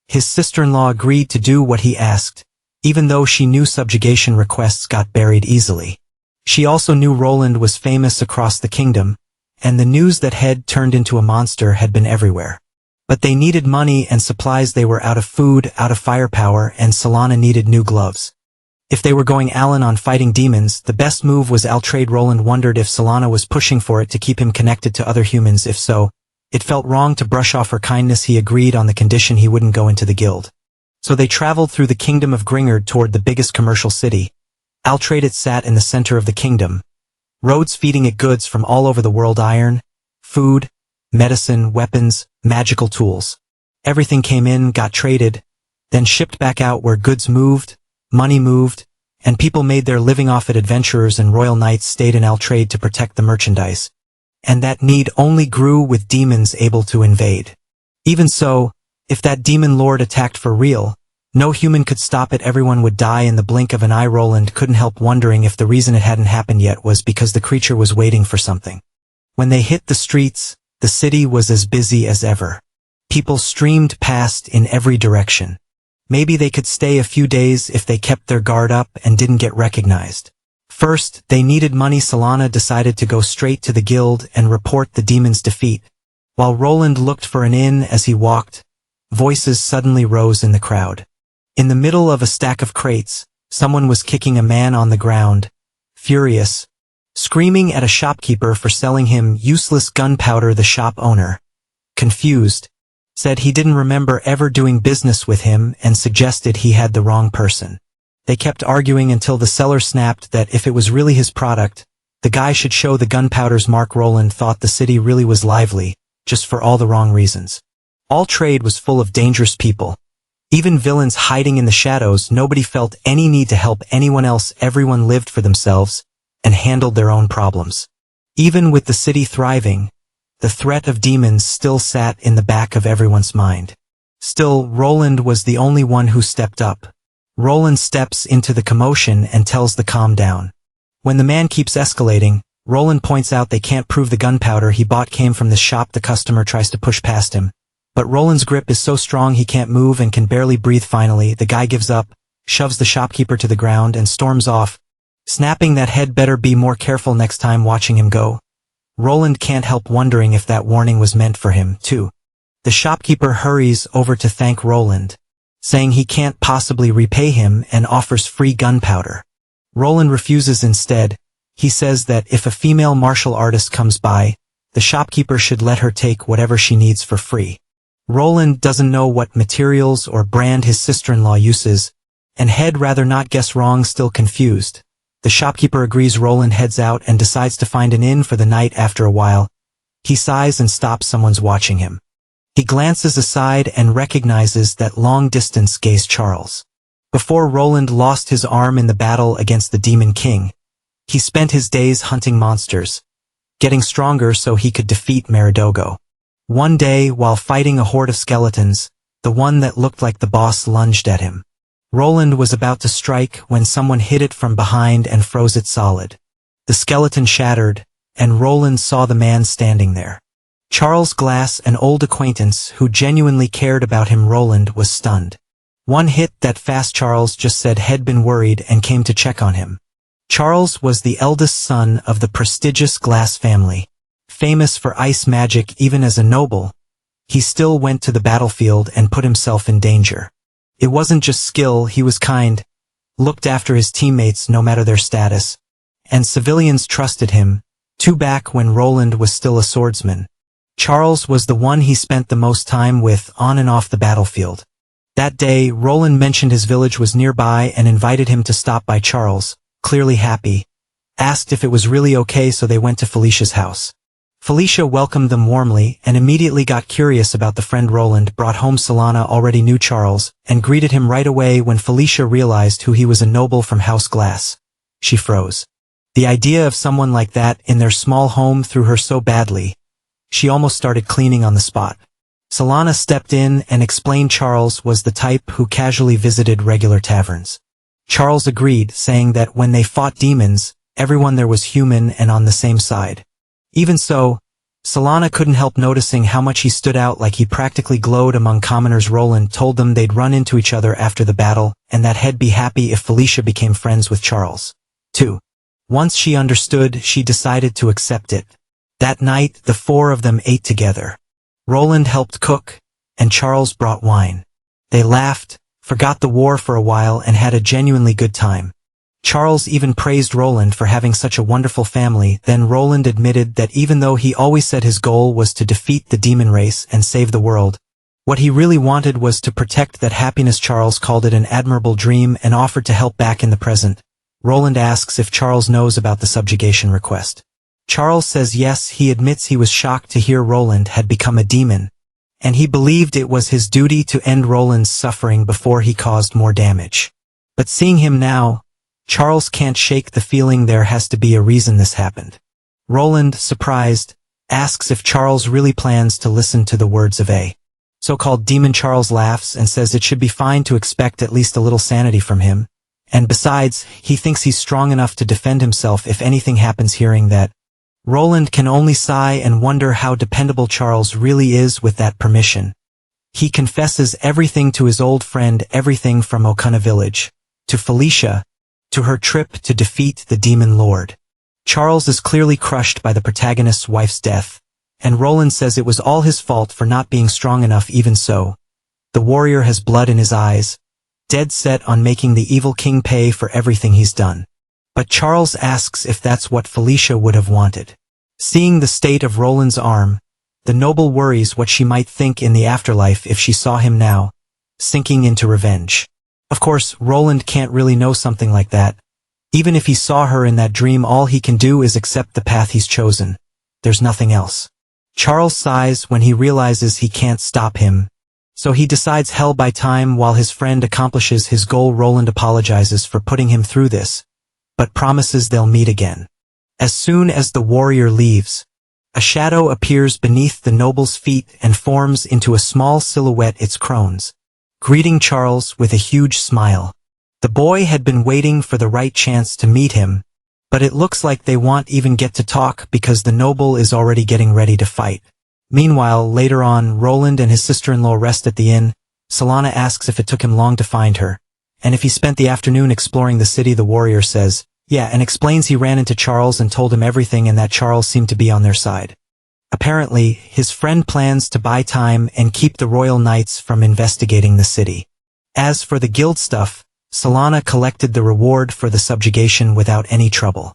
His sister-in-law agreed to do what he asked, even though she knew subjugation requests got buried easily. She also knew Roland was famous across the kingdom, and the news that Head turned into a monster had been everywhere. But they needed money and supplies. They were out of food, out of firepower, and Solana needed new gloves. If they were going Allen on fighting demons, the best move was I'll trade. Roland wondered if Solana was pushing for it to keep him connected to other humans. If so, it felt wrong to brush off her kindness. He agreed on the condition he wouldn't go into the guild. So they traveled through the kingdom of Gringard toward the biggest commercial city. It sat in the center of the kingdom. Roads feeding it goods from all over the world: iron, food, medicine, weapons, magical tools. Everything came in, got traded, then shipped back out where goods moved, money moved, and people made their living off it. Adventurers and royal knights stayed in trade to protect the merchandise. And that need only grew with demons able to invade. Even so, if that demon lord attacked for real, no human could stop it. Everyone would die in the blink of an eye. Roland couldn't help wondering if the reason it hadn't happened yet was because the creature was waiting for something. When they hit the streets, the city was as busy as ever. People streamed past in every direction. Maybe they could stay a few days if they kept their guard up and didn't get recognized. First, they needed money. Solana decided to go straight to the guild and report the demon's defeat. While Roland looked for an inn as he walked, voices suddenly rose in the crowd. In the middle of a stack of crates, someone was kicking a man on the ground, furious, screaming at a shopkeeper for selling him useless gunpowder. The shop owner, confused, said he didn't remember ever doing business with him and suggested he had the wrong person. They kept arguing until the seller snapped that if it was really his product, the guy should show the gunpowder's mark. Roland thought the city really was lively, just for all the wrong reasons. All trade was full of dangerous people. Even villains hiding in the shadows. Nobody felt any need to help anyone else. Everyone lived for themselves and handled their own problems. Even with the city thriving, the threat of demons still sat in the back of everyone's mind. Still, Roland was the only one who stepped up. Roland steps into the commotion and tells the calm down. When the man keeps escalating, Roland points out they can't prove the gunpowder he bought came from this shop. The customer tries to push past him, but Roland's grip is so strong he can't move and can barely breathe. Finally, the guy gives up, shoves the shopkeeper to the ground, and storms off, snapping that Head better be more careful next time. Watching him go, Roland can't help wondering if that warning was meant for him, too. The shopkeeper hurries over to thank Roland, saying he can't possibly repay him, and offers free gunpowder. Roland refuses instead. He says that if a female martial artist comes by, the shopkeeper should let her take whatever she needs for free. Roland doesn't know what materials or brand his sister-in-law uses, and Head rather not guess wrong. Still confused, the shopkeeper agrees. Roland heads out and decides to find an inn for the night. After a while, he sighs and stops. Someone's watching him. He glances aside and recognizes that long-distance gaze Charles. Before Roland lost his arm in the battle against the Demon King, he spent his days hunting monsters, getting stronger so he could defeat Meridogo. One day, while fighting a horde of skeletons, the one that looked like the boss lunged at him. Roland was about to strike when someone hit it from behind and froze it solid. The skeleton shattered, and Roland saw the man standing there. Charles Glass, an old acquaintance who genuinely cared about him. Roland was stunned. One hit that fast. Charles just said he'd been worried and came to check on him. Charles was the eldest son of the prestigious Glass family. Famous for ice magic. Even as a noble, he still went to the battlefield and put himself in danger. It wasn't just skill. He was kind, looked after his teammates no matter their status, and civilians trusted him, too. Back when Roland was still a swordsman, Charles was the one he spent the most time with on and off the battlefield. That day, Roland mentioned his village was nearby and invited him to stop by. Charles, clearly happy, asked if it was really okay, so they went to Felicia's house. Felicia welcomed them warmly and immediately got curious about the friend Roland brought home. Solana already knew Charles and greeted him right away. When Felicia realized who he was, a noble from House Glass, She froze. The idea of someone like that in their small home threw her so badly. She almost started cleaning on the spot. Solana stepped in and explained Charles was the type who casually visited regular taverns. Charles agreed, saying that when they fought demons, everyone there was human and on the same side. Even so, Solana couldn't help noticing how much he stood out, like he practically glowed among commoners. Roland told them they'd run into each other after the battle, and that he'd be happy if Felicia became friends with Charles, too. Once she understood, she decided to accept it. That night, the four of them ate together. Roland helped cook, and Charles brought wine. They laughed, forgot the war for a while, and had a genuinely good time. Charles even praised Roland for having such a wonderful family. Then Roland admitted that even though he always said his goal was to defeat the demon race and save the world, what he really wanted was to protect that happiness. Charles called it an admirable dream and offered to help back in the present. Roland asks if Charles knows about the subjugation request. Charles says yes. He admits he was shocked to hear Roland had become a demon, and he believed it was his duty to end Roland's suffering before he caused more damage. But seeing him now, Charles can't shake the feeling there has to be a reason this happened. Roland, surprised, asks if Charles really plans to listen to the words of a so-called demon. Charles laughs and says it should be fine to expect at least a little sanity from him, and besides, he thinks he's strong enough to defend himself if anything happens. Hearing that, Roland can only sigh and wonder how dependable Charles really is. With that permission, he confesses everything to his old friend, everything from Okana village, to Felicia, to her trip to defeat the demon lord. Charles is clearly crushed by the protagonist's wife's death, and Roland says it was all his fault for not being strong enough. Even so, the warrior has blood in his eyes, dead set on making the evil king pay for everything he's done. But Charles asks if that's what Felicia would have wanted. Seeing the state of Roland's arm, the noble worries what she might think in the afterlife if she saw him now, sinking into revenge. Of course, Roland can't really know something like that. Even if he saw her in that dream, all he can do is accept the path he's chosen. There's nothing else. Charles sighs when he realizes he can't stop him, so he decides hell by time while his friend accomplishes his goal. Roland apologizes for putting him through this, but promises they'll meet again. As soon as the warrior leaves, a shadow appears beneath the noble's feet and forms into a small silhouette, its crones, greeting Charles with a huge smile. The boy had been waiting for the right chance to meet him, but it looks like they won't even get to talk because the noble is already getting ready to fight. Meanwhile, later on, Roland and his sister-in-law rest at the inn. Solana asks if it took him long to find her, and if he spent the afternoon exploring the city. The warrior says, yeah, and explains he ran into Charles and told him everything and that Charles seemed to be on their side. Apparently, his friend plans to buy time and keep the royal knights from investigating the city. As for the guild stuff, Solana collected the reward for the subjugation without any trouble.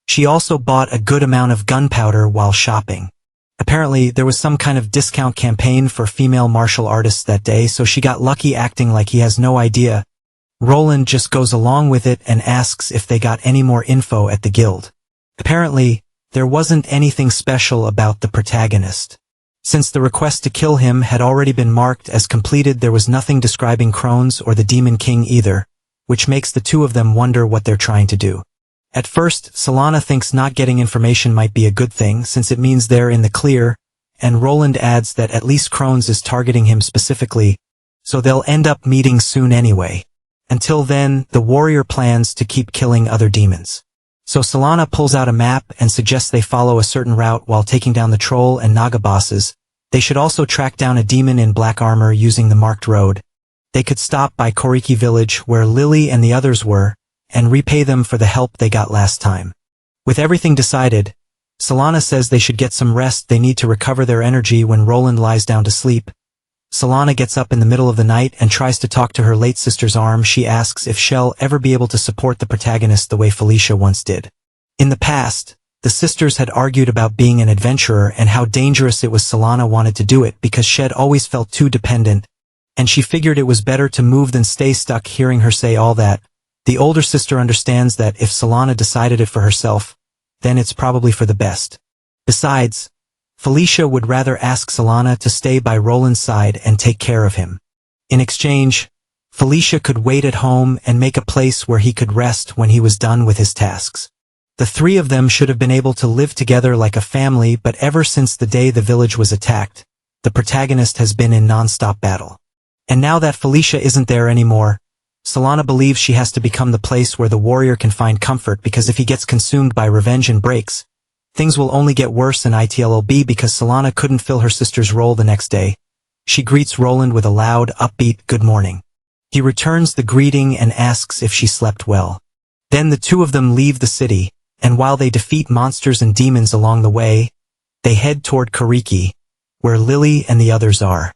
She also bought a good amount of gunpowder while shopping. Apparently, there was some kind of discount campaign for female martial artists that day, so she got lucky, acting like he has no idea. Roland just goes along with it and asks if they got any more info at the guild. Apparently, there wasn't anything special about the protagonist. Since the request to kill him had already been marked as completed, there was nothing describing Crones or the Demon King either, which makes the two of them wonder what they're trying to do. At first, Solana thinks not getting information might be a good thing since it means they're in the clear, and Roland adds that at least Crones is targeting him specifically, so they'll end up meeting soon anyway. Until then, the warrior plans to keep killing other demons. So Solana pulls out a map and suggests they follow a certain route while taking down the troll and Naga bosses. They should also track down a demon in black armor using the marked road. They could stop by Koriki village where Lily and the others were, and repay them for the help they got last time. With everything decided, Solana says they should get some rest. They need to recover their energy. When Roland lies down to sleep, Solana gets up in the middle of the night and tries to talk to her late sister's arm. She asks if she'll ever be able to support the protagonist the way Felicia once did. In the past, the sisters had argued about being an adventurer and how dangerous it was. Solana wanted to do it because Shed always felt too dependent, and she figured it was better to move than stay stuck. Hearing her say all that, the older sister understands that if Solana decided it for herself, then it's probably for the best. Besides, Felicia would rather ask Solana to stay by Roland's side and take care of him. In exchange, Felicia could wait at home and make a place where he could rest when he was done with his tasks. The three of them should have been able to live together like a family, but ever since the day the village was attacked, the protagonist has been in non-stop battle. And now that Felicia isn't there anymore, Solana believes she has to become the place where the warrior can find comfort, because if he gets consumed by revenge and breaks, things will only get worse in ITLLB. Because Solana couldn't fill her sister's role the next day, she greets Roland with a loud, upbeat good morning. He returns the greeting and asks if she slept well. Then the two of them leave the city, and while they defeat monsters and demons along the way, they head toward Kariki, where Lily and the others are.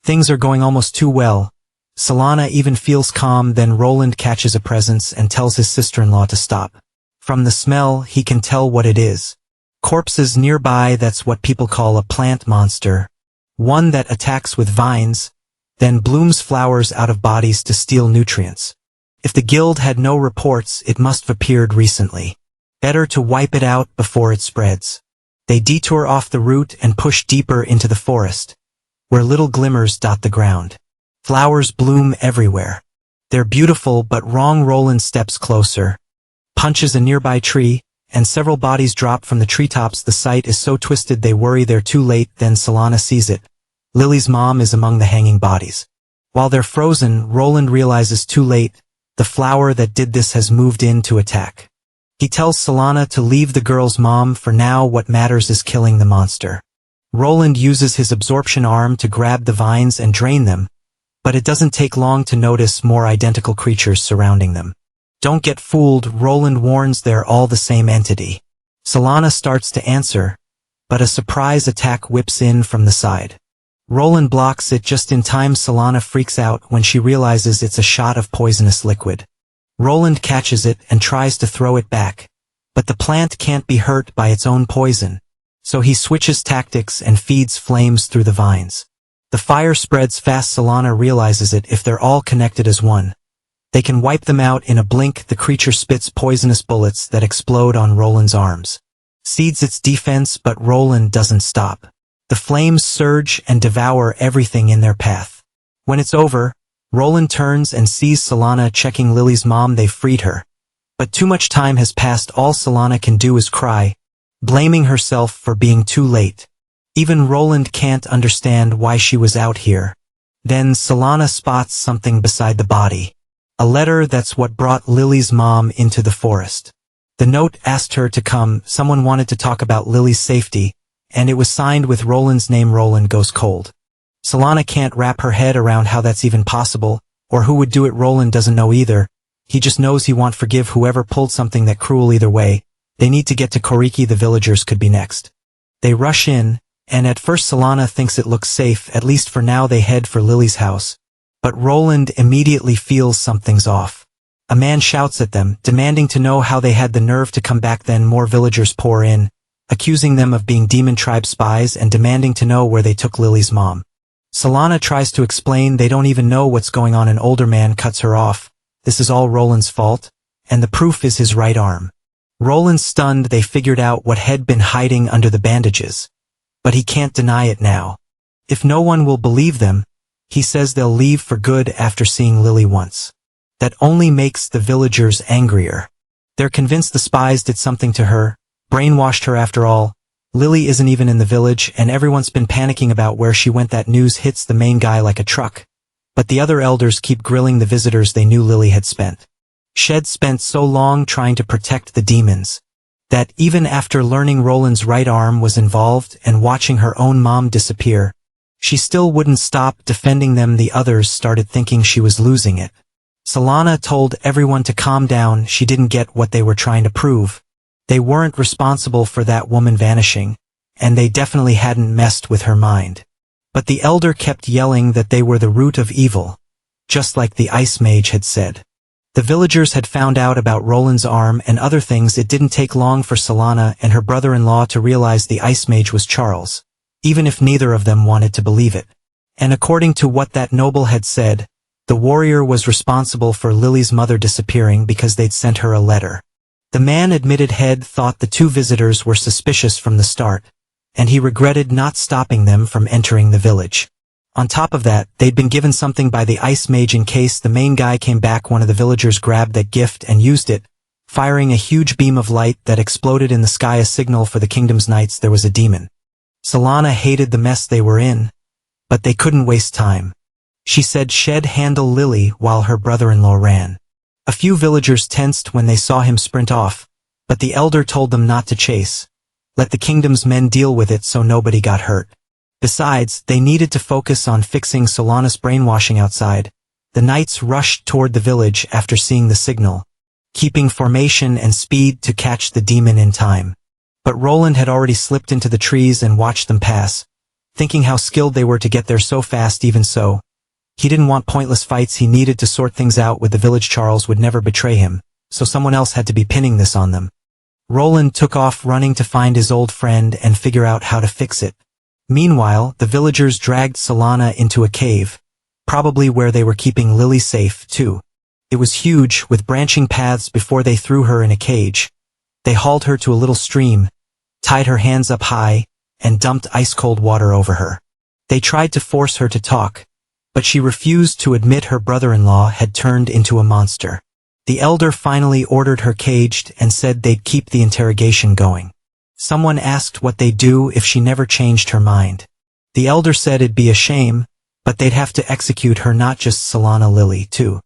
Things are going almost too well. Solana even feels calm. Then Roland catches a presence and tells his sister-in-law to stop. From the smell, he can tell what it is. Corpses nearby. That's what people call a plant monster. One that attacks with vines, then blooms flowers out of bodies to steal nutrients. If the guild had no reports, it must have appeared recently. Better to wipe it out before it spreads. They detour off the route and push deeper into the forest, where little glimmers dot the ground. Flowers bloom everywhere. They're beautiful but wrong. Roland steps closer, punches a nearby tree, and several bodies drop from the treetops. The sight is so twisted they worry they're too late. Then Solana sees it. Lily's mom is among the hanging bodies. While they're frozen, Roland realizes too late, the flower that did this has moved in to attack. He tells Solana to leave the girl's mom for now. What matters is killing the monster. Roland uses his absorption arm to grab the vines and drain them, but it doesn't take long to notice more identical creatures surrounding them. Don't get fooled, Roland warns, they're all the same entity. Solana starts to answer, but a surprise attack whips in from the side. Roland blocks it just in time. Solana freaks out when she realizes it's a shot of poisonous liquid. Roland catches it and tries to throw it back, but the plant can't be hurt by its own poison, so he switches tactics and feeds flames through the vines. The fire spreads fast. Solana realizes it. If they're all connected as one, they can wipe them out in a blink. The creature spits poisonous bullets that explode on Roland's arms. Cedes its defense, but Roland doesn't stop. The flames surge and devour everything in their path. When it's over, Roland turns and sees Solana checking Lily's mom. They freed her, but too much time has passed. All Solana can do is cry, blaming herself for being too late. Even Roland can't understand why she was out here. Then Solana spots something beside the body. A letter. That's what brought Lily's mom into the forest. The note asked her to come. Someone wanted to talk about Lily's safety, and it was signed with Roland's name. Roland goes cold. Solana can't wrap her head around how that's even possible, or who would do it. Roland doesn't know either. He just knows he won't forgive whoever pulled something that cruel. Either way, they need to get to Koriki. The villagers could be next. They rush in, and at first Solana thinks it looks safe. At least for now. They head for Lily's house. But Roland immediately feels something's off. A man shouts at them, demanding to know how they had the nerve to come back. Then more villagers pour in, accusing them of being demon tribe spies and demanding to know where they took Lily's mom. Solana tries to explain they don't even know what's going on. An older man cuts her off. This is all Roland's fault, and the proof is his right arm. Roland's stunned. They figured out what had been hiding under the bandages, but he can't deny it now. If no one will believe them, he says they'll leave for good after seeing Lily once. That only makes the villagers angrier. They're convinced the spies did something to her, brainwashed her. After all, Lily isn't even in the village, and everyone's been panicking about where she went. That news hits the main guy like a truck. But the other elders keep grilling the visitors they knew Lily had spent. She'd spent so long trying to protect the demons, that even after learning Roland's right arm was involved and watching her own mom disappear, she still wouldn't stop defending them. The others started thinking she was losing it. Solana told everyone to calm down. She didn't get what they were trying to prove. They weren't responsible for that woman vanishing, and they definitely hadn't messed with her mind. But the elder kept yelling that they were the root of evil, just like the ice mage had said. The villagers had found out about Roland's arm and other things. It didn't take long for Solana and her brother-in-law to realize the ice mage was Charles, even if neither of them wanted to believe it. And according to what that noble had said, the warrior was responsible for Lily's mother disappearing because they'd sent her a letter. The man admitted he'd thought the two visitors were suspicious from the start, and he regretted not stopping them from entering the village. On top of that, they'd been given something by the ice mage in case the main guy came back. One of the villagers grabbed that gift and used it, firing a huge beam of light that exploded in the sky, a signal for the kingdom's knights there was a demon. Solana hated the mess they were in, but they couldn't waste time. She said she'd handle Lily while her brother-in-law ran. A few villagers tensed when they saw him sprint off, but the elder told them not to chase. Let the kingdom's men deal with it so nobody got hurt. Besides, they needed to focus on fixing Solana's brainwashing outside. The knights rushed toward the village after seeing the signal, keeping formation and speed to catch the demon in time. But Roland had already slipped into the trees and watched them pass, thinking how skilled they were to get there so fast. Even so, he didn't want pointless fights. He needed to sort things out with the village. Charles would never betray him, so someone else had to be pinning this on them. Roland took off running to find his old friend and figure out how to fix it. Meanwhile, the villagers dragged Solana into a cave, probably where they were keeping Lily safe, too. It was huge, with branching paths before they threw her in a cage. They hauled her to a little stream, tied her hands up high, and dumped ice-cold water over her. They tried to force her to talk, but she refused to admit her brother-in-law had turned into a monster. The elder finally ordered her caged and said they'd keep the interrogation going. Someone asked what they'd do if she never changed her mind. The elder said it'd be a shame, but they'd have to execute her, not just Solana, Lily, too.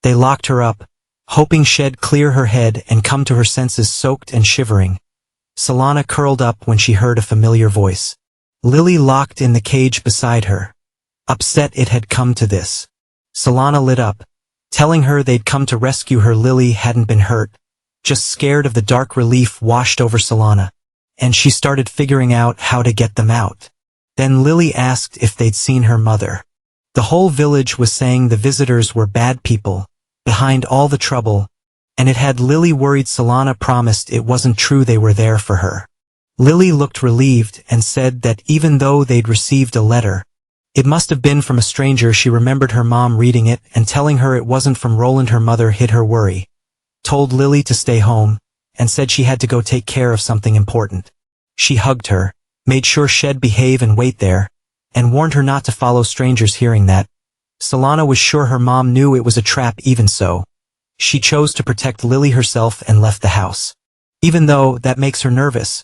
They locked her up, hoping she'd clear her head and come to her senses. Soaked and shivering, Solana curled up when she heard a familiar voice. Lily locked in the cage beside her, upset it had come to this. Solana lit up, telling her they'd come to rescue her. Lily hadn't been hurt, just scared. Of the dark relief washed over Solana, and she started figuring out how to get them out. Then Lily asked if they'd seen her mother. The whole village was saying the visitors were bad people, behind all the trouble, and it had Lily worried. Solana promised it wasn't true, they were there for her. Lily looked relieved and said that even though they'd received a letter, it must have been from a stranger. She remembered her mom reading it and telling her it wasn't from Roland. Her mother hid her worry, told Lily to stay home, and said she had to go take care of something important. She hugged her, made sure she'd behave and wait there, and warned her not to follow strangers. Hearing that, Solana was sure her mom knew it was a trap. Even so, she chose to protect Lily herself and left the house. Even though that makes her nervous,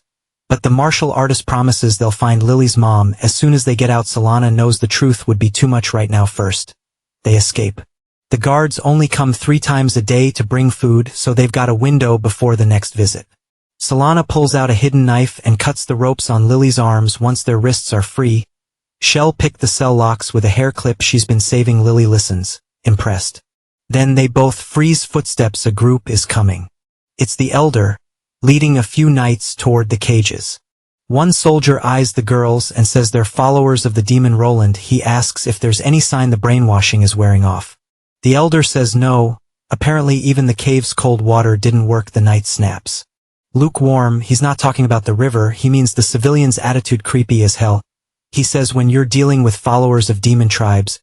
but the martial artist promises they'll find Lily's mom as soon as they get out. Solana knows the truth would be too much right now. First, they escape. The guards only come 3 times a day to bring food, so they've got a window before the next visit. Solana pulls out a hidden knife and cuts the ropes on Lily's arms. Once their wrists are free, Shell picked the cell locks with a hair clip she's been saving. Lily listens, impressed. Then they both freeze. Footsteps. A group is coming. It's the elder, leading a few knights toward the cages. One soldier eyes the girls and says they're followers of the demon Roland. He asks if there's any sign the brainwashing is wearing off. The elder says no, apparently even the cave's cold water didn't work. The knight snaps. Lukewarm. He's not talking about the river, he means the civilians' attitude. Creepy as hell. He says when you're dealing with followers of demon tribes,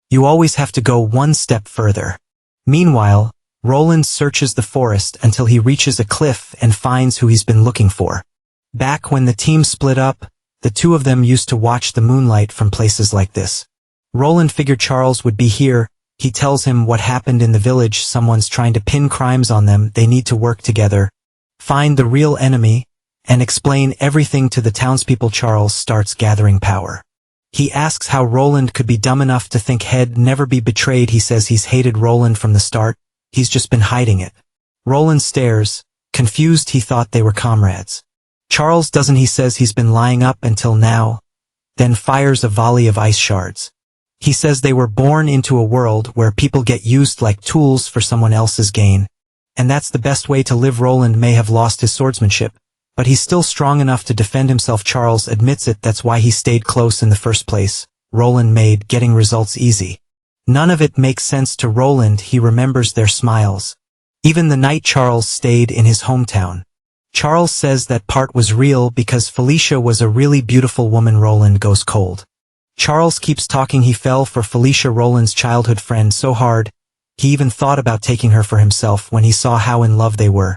you always have to go one step further. Meanwhile, Roland searches the forest until he reaches a cliff and finds who he's been looking for. Back when the team split up, the two of them used to watch the moonlight from places like this. Roland figured Charles would be here. He tells him what happened in the village. Someone's trying to pin crimes on them. They need to work together, find the real enemy, and explain everything to the townspeople. Charles starts gathering power. He asks how Roland could be dumb enough to think he'd never be betrayed. He says he's hated Roland from the start. He's just been hiding it. Roland stares, confused. He thought they were comrades. Charles doesn't. He says he's been lying up until now, then fires a volley of ice shards. He says they were born into a world where people get used like tools for someone else's gain, and that's the best way to live. Roland may have lost his swordsmanship, but he's still strong enough to defend himself. Charles admits it. That's why he stayed close in the first place. Roland made getting results easy. None of it makes sense to Roland. He remembers their smiles, even the night Charles stayed in his hometown. Charles says that part was real because Felicia was a really beautiful woman. Roland goes cold. Charles keeps talking. He fell for Felicia, Roland's childhood friend, so hard, he even thought about taking her for himself when he saw how in love they were.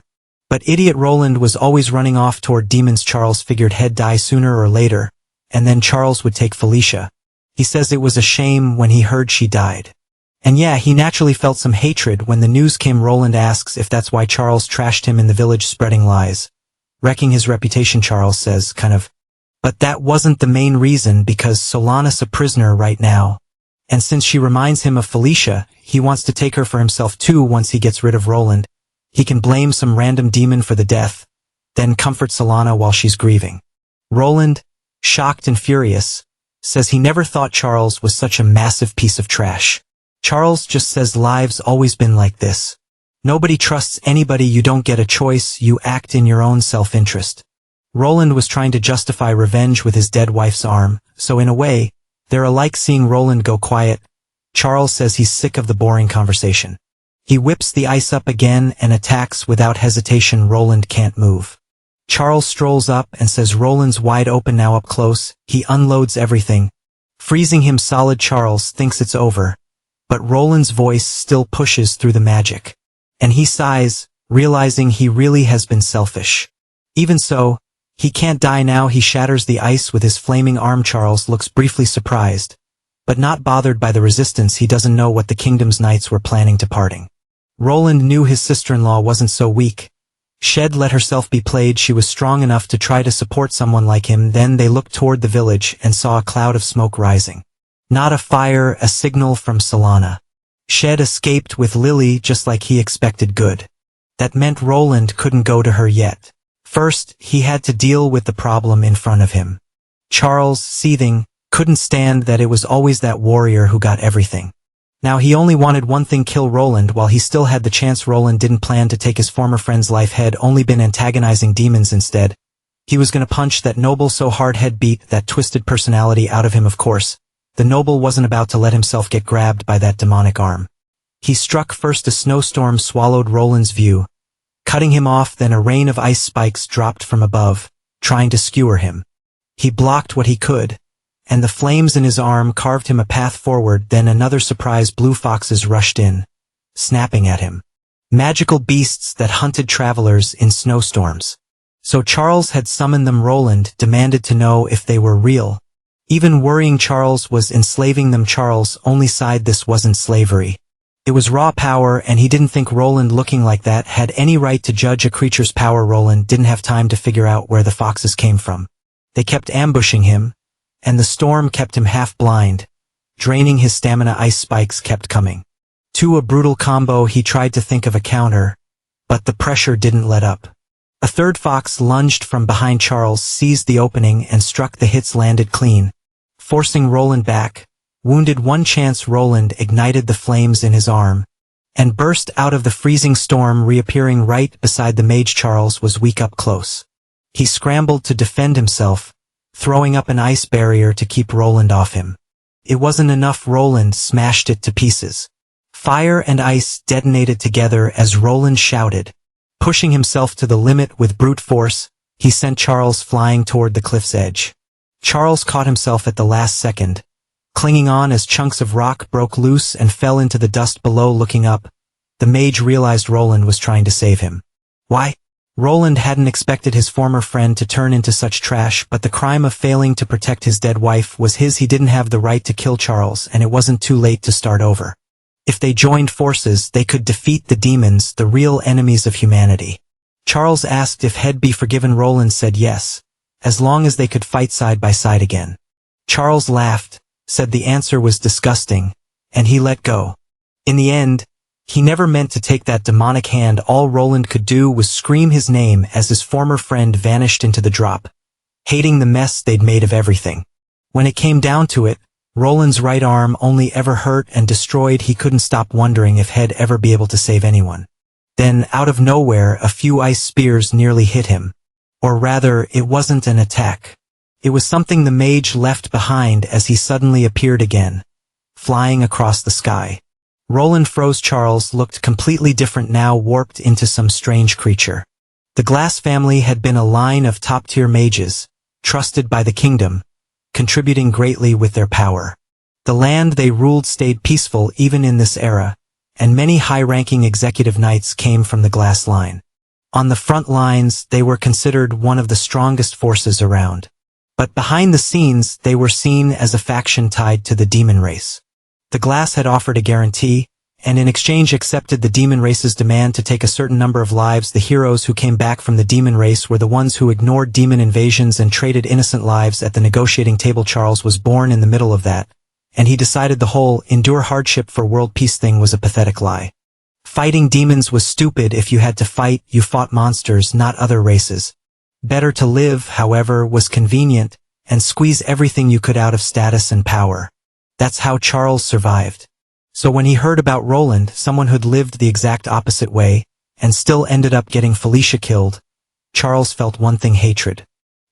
But idiot Roland was always running off toward demons. Charles figured he'd die sooner or later, and then Charles would take Felicia. He says it was a shame when he heard she died. And yeah, he naturally felt some hatred when the news came. Roland asks if that's why Charles trashed him in the village, spreading lies, wrecking his reputation. Charles says, kind of, but that wasn't the main reason, because Solana's a prisoner right now. And since she reminds him of Felicia, he wants to take her for himself too. Once he gets rid of Roland, he can blame some random demon for the death, then comfort Solana while she's grieving. Roland, shocked and furious, says he never thought Charles was such a massive piece of trash. Charles just says life's always been like this. Nobody trusts anybody. You don't get a choice, you act in your own self-interest. Roland was trying to justify revenge with his dead wife's arm, so in a way, they're alike. Seeing Roland go quiet, Charles says he's sick of the boring conversation. He whips the ice up again and attacks without hesitation. Roland can't move. Charles strolls up and says Roland's wide open now. Up close, he unloads everything, freezing him solid. Charles thinks it's over, but Roland's voice still pushes through the magic. And he sighs, realizing he really has been selfish. Even so, he can't die now. He shatters the ice with his flaming arm. Charles looks briefly surprised, but not bothered by the resistance. He doesn't know what the kingdom's knights were planning to parting. Roland knew his sister-in-law wasn't so weak. She'd let herself be played. She was strong enough to try to support someone like him. Then they looked toward the village and saw a cloud of smoke rising. Not a fire, a signal from Solana. She'd escaped with Lily just like he expected. Good. That meant Roland couldn't go to her yet. First, he had to deal with the problem in front of him. Charles, seething, couldn't stand that it was always that warrior who got everything. Now he only wanted one thing: kill Roland while he still had the chance. Roland didn't plan to take his former friend's life, had only been antagonizing demons instead. He was gonna punch that noble so hard he'd beat that twisted personality out of him. Of course, the noble wasn't about to let himself get grabbed by that demonic arm. He struck first. A snowstorm swallowed Roland's view, cutting him off. Then a rain of ice spikes dropped from above, trying to skewer him. He blocked what he could, and the flames in his arm carved him a path forward. Then another surprise: blue foxes rushed in, snapping at him. Magical beasts that hunted travelers in snowstorms. So Charles had summoned them. Roland demanded to know if they were real. Even worrying Charles was enslaving them. Charles only sighed. This wasn't slavery. It was raw power, and he didn't think Roland looking like that had any right to judge a creature's power. Roland didn't have time to figure out where the foxes came from. They kept ambushing him, and the storm kept him half blind, draining his stamina. Ice spikes kept coming. To a brutal combo. He tried to think of a counter, but the pressure didn't let up. A third fox lunged from behind. Charles seized the opening and struck. The hits landed clean, forcing Roland back. Wounded one chance, Roland ignited the flames in his arm and burst out of the freezing storm, reappearing right beside the mage. Charles was weak up close. He scrambled to defend himself, throwing up an ice barrier to keep Roland off him. It wasn't enough. Roland smashed it to pieces. Fire and ice detonated together as Roland shouted. Pushing himself to the limit with brute force, he sent Charles flying toward the cliff's edge. Charles caught himself at the last second, clinging on as chunks of rock broke loose and fell into the dust below. Looking up, the mage realized Roland was trying to save him. Why? Roland hadn't expected his former friend to turn into such trash, but the crime of failing to protect his dead wife was his. He didn't have the right to kill Charles, and it wasn't too late to start over. If they joined forces, they could defeat the demons, the real enemies of humanity. Charles asked if he'd be forgiven. Roland said yes, as long as they could fight side by side again. Charles laughed, said the answer was disgusting, and he let go. In the end, he never meant to take that demonic hand. All Roland could do was scream his name as his former friend vanished into the drop, hating the mess they'd made of everything. When it came down to it, Roland's right arm only ever hurt and destroyed. He couldn't stop wondering if he'd ever be able to save anyone. Then, out of nowhere, a few ice spears nearly hit him. Or rather, it wasn't an attack. It was something the mage left behind as he suddenly appeared again, flying across the sky. Roland froze. Charles looked completely different now, warped into some strange creature. The Glass family had been a line of top-tier mages, trusted by the kingdom, contributing greatly with their power. The land they ruled stayed peaceful even in this era, and many high-ranking executive knights came from the Glass line. On the front lines, they were considered one of the strongest forces around. But behind the scenes, they were seen as a faction tied to the demon race. The glass had offered a guarantee, and in exchange accepted the demon race's demand to take a certain number of lives. The heroes who came back from the demon race were the ones who ignored demon invasions and traded innocent lives at the negotiating table. Charles was born in the middle of that, and he decided the whole endure hardship for world peace thing was a pathetic lie. Fighting demons was stupid. If you had to fight, you fought monsters, not other races. Better to live, however, was convenient, and squeeze everything you could out of status and power. That's how Charles survived. So when he heard about Roland, someone who'd lived the exact opposite way, and still ended up getting Felicia killed, Charles felt one thing: hatred.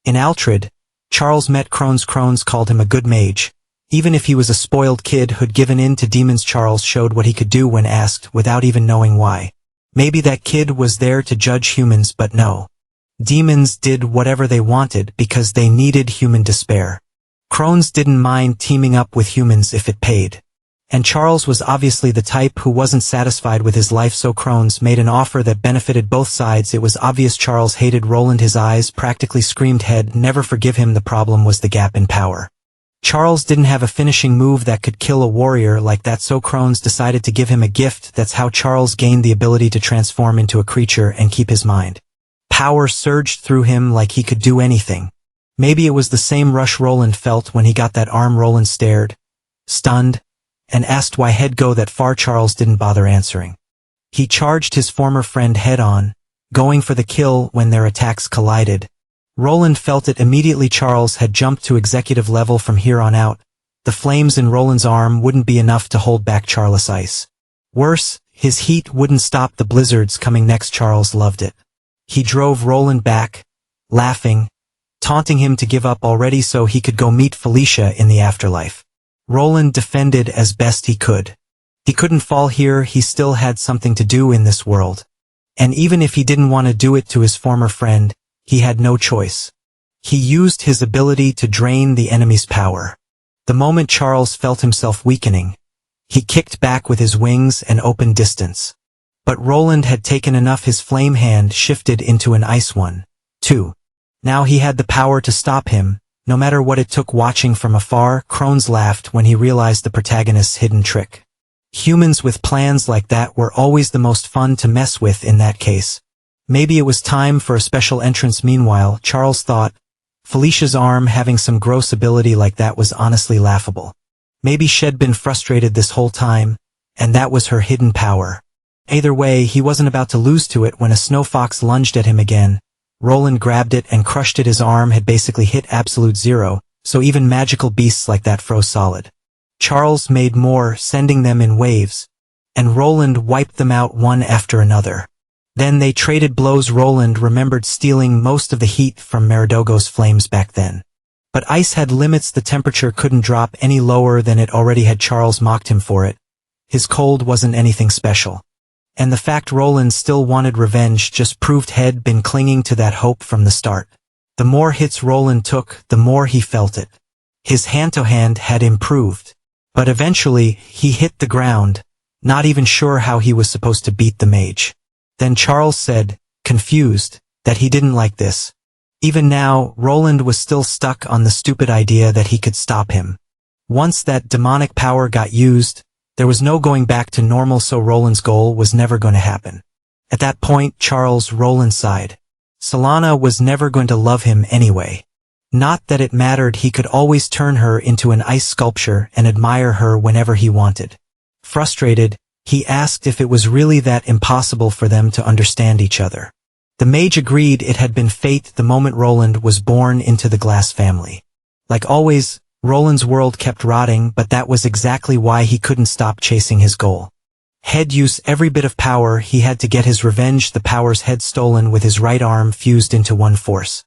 In Altred, Charles met Crones. Crones called him a good mage. Even if he was a spoiled kid who'd given in to demons, Charles showed what he could do when asked, without even knowing why. Maybe that kid was there to judge humans, but no. Demons did whatever they wanted because they needed human despair. Crones didn't mind teaming up with humans if it paid. And Charles was obviously the type who wasn't satisfied with his life, so Crones made an offer that benefited both sides. It was obvious Charles hated Roland. His eyes practically screamed he'd never forgive him. The problem was the gap in power. Charles didn't have a finishing move that could kill a warrior like that, so Crones decided to give him a gift. That's how Charles gained the ability to transform into a creature and keep his mind. Power surged through him like he could do anything. Maybe it was the same rush Roland felt when he got that arm. Roland stared, stunned, and asked why he'd go that far. Charles didn't bother answering. He charged his former friend head-on, going for the kill. When their attacks collided, Roland felt it immediately. Charles had jumped to executive level from here on out. The flames in Roland's arm wouldn't be enough to hold back Charles' ice. Worse, his heat wouldn't stop the blizzards coming next. Charles loved it. He drove Roland back, laughing, taunting him to give up already so he could go meet Felicia in the afterlife. Roland defended as best he could. He couldn't fall here. He still had something to do in this world. And even if he didn't want to do it to his former friend, he had no choice. He used his ability to drain the enemy's power. The moment Charles felt himself weakening, he kicked back with his wings and opened distance. But Roland had taken enough. His flame hand shifted into an ice one, too. Now he had the power to stop him, no matter what it took. Watching from afar, Crones laughed when he realized the protagonist's hidden trick. Humans with plans like that were always the most fun to mess with in that case. Maybe it was time for a special entrance. Meanwhile, Charles thought, Felicia's arm having some gross ability like that was honestly laughable. Maybe she'd been frustrated this whole time, and that was her hidden power. Either way, he wasn't about to lose to it when a snow fox lunged at him again. Roland grabbed it and crushed it. His arm had basically hit absolute zero, so even magical beasts like that froze solid. Charles made more, sending them in waves, and Roland wiped them out one after another. Then they traded blows. Roland remembered stealing most of the heat from Meridogo's flames back then. But ice had limits. The temperature couldn't drop any lower than it already had. Charles mocked him for it. His cold wasn't anything special. And the fact Roland still wanted revenge just proved he'd been clinging to that hope from the start. The more hits Roland took, the more he felt it. His hand-to-hand had improved. But eventually, he hit the ground, not even sure how he was supposed to beat the mage. Then Charles said, confused, that he didn't like this. Even now, Roland was still stuck on the stupid idea that he could stop him. Once that demonic power got used, there was no going back to normal, so Roland's goal was never going to happen. At that point, Roland sighed. Solana was never going to love him anyway. Not that it mattered. He could always turn her into an ice sculpture and admire her whenever he wanted. Frustrated, he asked if it was really that impossible for them to understand each other. The mage agreed it had been fate the moment Roland was born into the glass family. Like always, Roland's world kept rotting, but that was exactly why he couldn't stop chasing his goal. He'd use every bit of power he had to get his revenge. The powers he'd stolen with his right arm fused into one force.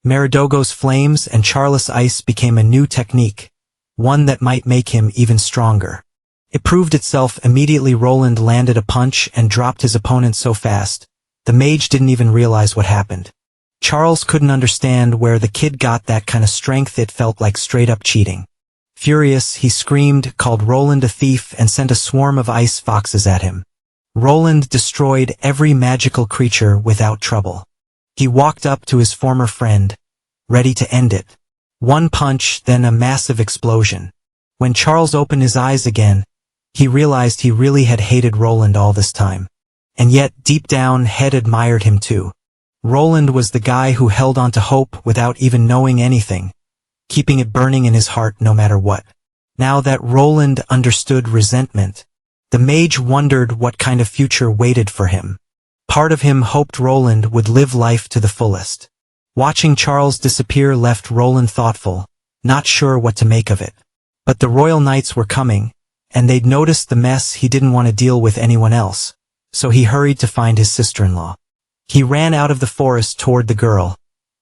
Meridogo's flames and Charles' ice became a new technique, one that might make him even stronger. It proved itself immediately. Roland landed a punch and dropped his opponent so fast, the mage didn't even realize what happened. Charles couldn't understand where the kid got that kind of strength. It felt like straight-up cheating. Furious, he screamed, called Roland a thief, and sent a swarm of ice foxes at him. Roland destroyed every magical creature without trouble. He walked up to his former friend, ready to end it. One punch, then a massive explosion. When Charles opened his eyes again, he realized he really had hated Roland all this time. And yet, deep down, Head admired him too. Roland was the guy who held on to hope without even knowing anything, keeping it burning in his heart no matter what. Now that Roland understood resentment, the mage wondered what kind of future waited for him. Part of him hoped Roland would live life to the fullest. Watching Charles disappear left Roland thoughtful, not sure what to make of it. But the royal knights were coming, and they'd noticed the mess he didn't want to deal with anyone else, so he hurried to find his sister-in-law. He ran out of the forest toward the girl,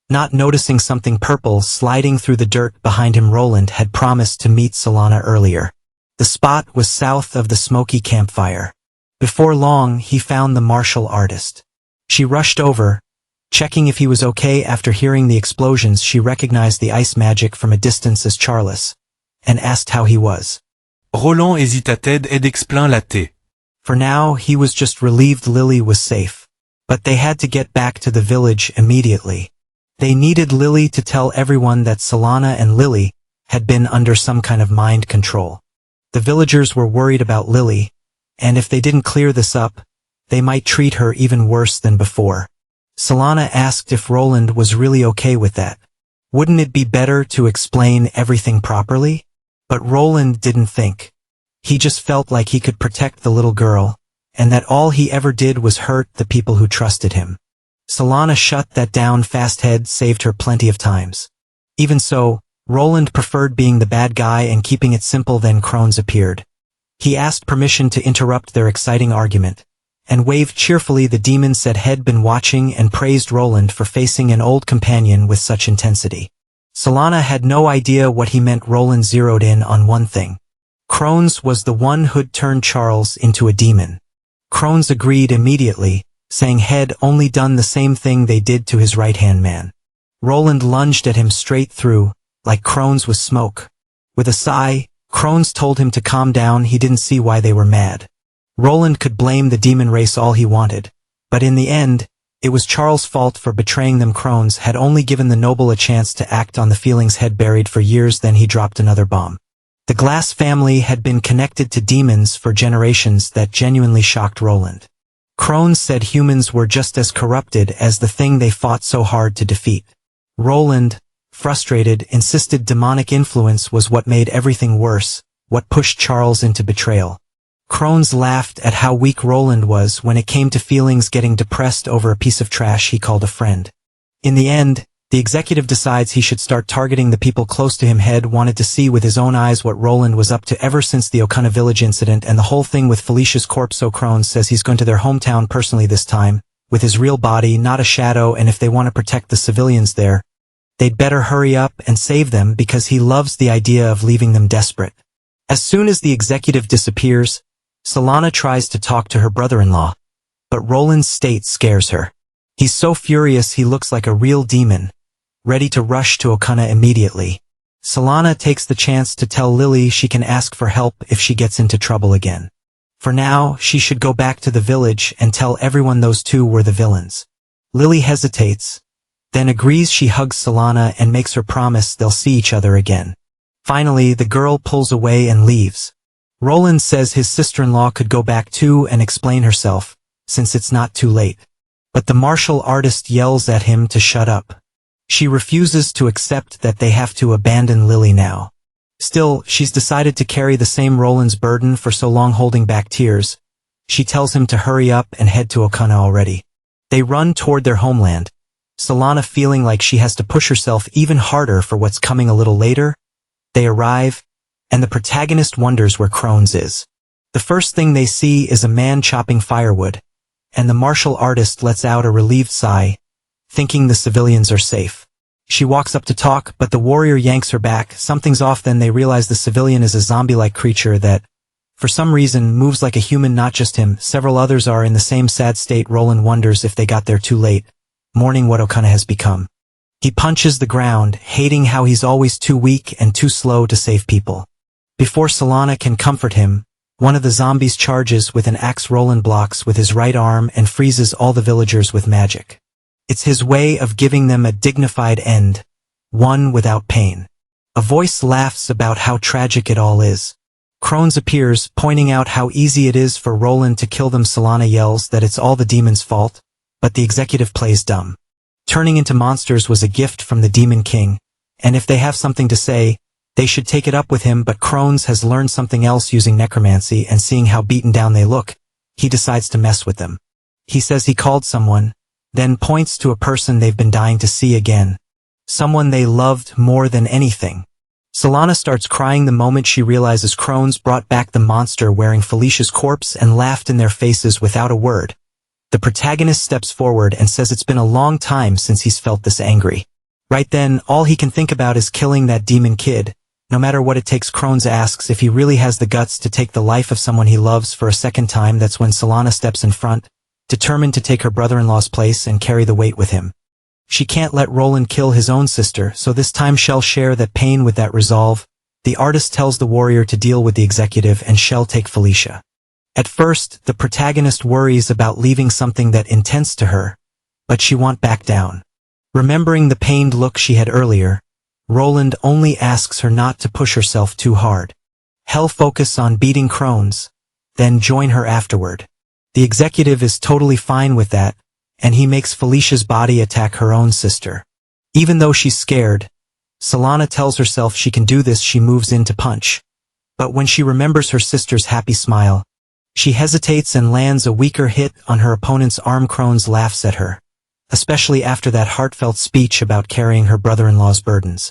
not noticing something purple sliding through the dirt behind him. Roland had promised to meet Solana earlier. The spot was south of the smoky campfire. Before long, he found the martial artist. She rushed over, checking if he was okay. After hearing the explosions, she recognized the ice magic from a distance as Charles, and asked how he was. Roland hésita-t-elle et explain la T. For now, he was just relieved Lily was safe. But they had to get back to the village immediately. They needed Lily to tell everyone that Solana and Lily had been under some kind of mind control. The villagers were worried about Lily, and if they didn't clear this up, they might treat her even worse than before. Solana asked if Roland was really okay with that. Wouldn't it be better to explain everything properly? But Roland didn't think. He just felt like he could protect the little girl, and that all he ever did was hurt the people who trusted him. Solana shut that down fast. Head saved her plenty of times. Even so, Roland preferred being the bad guy and keeping it simple. Then crones appeared. He asked permission to interrupt their exciting argument, and waved cheerfully. The demon said he'd been watching and praised Roland for facing an old companion with such intensity. Solana had no idea what he meant. Roland zeroed in on one thing. Crones was the one who'd turned Charles into a demon. Crones agreed immediately, saying he'd only done the same thing they did to his right-hand man. Roland lunged at him straight through, like Crones was smoke. With a sigh, Crones told him to calm down. He didn't see why they were mad. Roland could blame the demon race all he wanted, but in the end, it was Charles' fault for betraying them. Crones had only given the noble a chance to act on the feelings he'd buried for years. Then he dropped another bomb. The Glass family had been connected to demons for generations. That genuinely shocked Roland. Crones said humans were just as corrupted as the thing they fought so hard to defeat. Roland, frustrated, insisted demonic influence was what made everything worse, what pushed Charles into betrayal. Crones laughed at how weak Roland was when it came to feelings, getting depressed over a piece of trash he called a friend. In the end, the executive decides he should start targeting the people close to him. Head wanted to see with his own eyes what Roland was up to ever since the Okana village incident and the whole thing with Felicia's corpse. So Crones says he's going to their hometown personally this time, with his real body, not a shadow, and if they want to protect the civilians there, they'd better hurry up and save them because he loves the idea of leaving them desperate. As soon as the executive disappears, Solana tries to talk to her brother-in-law, but Roland's state scares her. He's so furious he looks like a real demon, ready to rush to Okana immediately. Solana takes the chance to tell Lily she can ask for help if she gets into trouble again. For now, she should go back to the village and tell everyone those two were the villains. Lily hesitates, then agrees. She hugs Solana and makes her promise they'll see each other again. Finally, the girl pulls away and leaves. Roland says his sister-in-law could go back too and explain herself, since it's not too late. But the martial artist yells at him to shut up. She refuses to accept that they have to abandon Lily now. Still, she's decided to carry the same Roland's burden for so long, holding back tears. She tells him to hurry up and head to Okana already. They run toward their homeland, Solana feeling like she has to push herself even harder for what's coming a little later. They arrive, and the protagonist wonders where Crones is. The first thing they see is a man chopping firewood, and the martial artist lets out a relieved sigh, thinking the civilians are safe. She walks up to talk, but the warrior yanks her back. Something's off. Then they realize the civilian is a zombie-like creature that, for some reason, moves like a human. Not just him, several others are in the same sad state. Roland wonders if they got there too late, mourning what Okana has become. He punches the ground, hating how he's always too weak and too slow to save people. Before Solana can comfort him, one of the zombies charges with an axe. Roland blocks with his right arm and freezes all the villagers with magic. It's his way of giving them a dignified end, one without pain. A voice laughs about how tragic it all is. Crones appears, pointing out how easy it is for Roland to kill them. Solana yells that it's all the demon's fault, but the executive plays dumb. Turning into monsters was a gift from the Demon King, and if they have something to say, they should take it up with him. But Crones has learned something else using necromancy, and seeing how beaten down they look, he decides to mess with them. He says he called someone, then points to a person they've been dying to see again. Someone they loved more than anything. Solana starts crying the moment she realizes Crones brought back the monster wearing Felicia's corpse and laughed in their faces without a word. The protagonist steps forward and says it's been a long time since he's felt this angry. Right then, all he can think about is killing that demon kid. No matter what it takes. Crones asks if he really has the guts to take the life of someone he loves for a second time. That's when Solana steps in front, determined to take her brother-in-law's place and carry the weight with him. She can't let Roland kill his own sister, so this time she'll share that pain with that resolve. The artist tells the warrior to deal with the executive and she'll take Felicia. At first, the protagonist worries about leaving something that intense to her, but she won't back down. Remembering the pained look she had earlier, Roland only asks her not to push herself too hard. He'll focus on beating Crones, then join her afterward. The executive is totally fine with that, and he makes Felicia's body attack her own sister. Even though she's scared, Solana tells herself she can do this. She moves in to punch. But when she remembers her sister's happy smile, she hesitates and lands a weaker hit on her opponent's arm. Crones laughs at her, especially after that heartfelt speech about carrying her brother-in-law's burdens.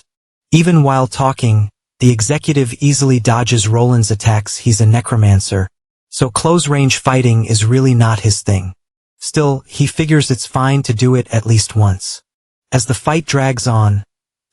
Even while talking, the executive easily dodges Roland's attacks. He's a necromancer, so close-range fighting is really not his thing. Still, he figures it's fine to do it at least once. As the fight drags on,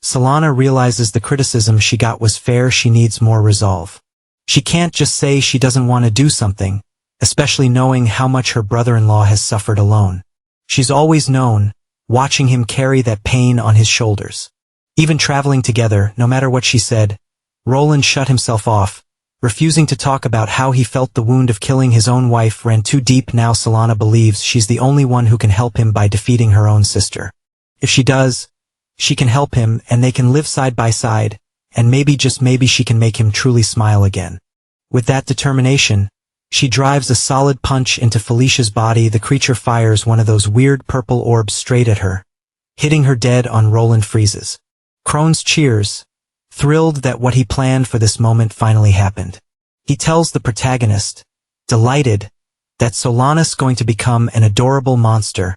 Solana realizes the criticism she got was fair. She needs more resolve. She can't just say she doesn't want to do something, especially knowing how much her brother-in-law has suffered alone. She's always known, watching him carry that pain on his shoulders. Even traveling together, no matter what she said, Roland shut himself off, refusing to talk about how he felt. The wound of killing his own wife ran too deep. Now Solana believes she's the only one who can help him by defeating her own sister. If she does, she can help him and they can live side by side, and maybe, just maybe, she can make him truly smile again. With that determination, she drives a solid punch into Felicia's body. The creature fires one of those weird purple orbs straight at her, hitting her dead on. Roland freezes. Crones cheers, thrilled that what he planned for this moment finally happened. He tells the protagonist, delighted, that Solana's going to become an adorable monster.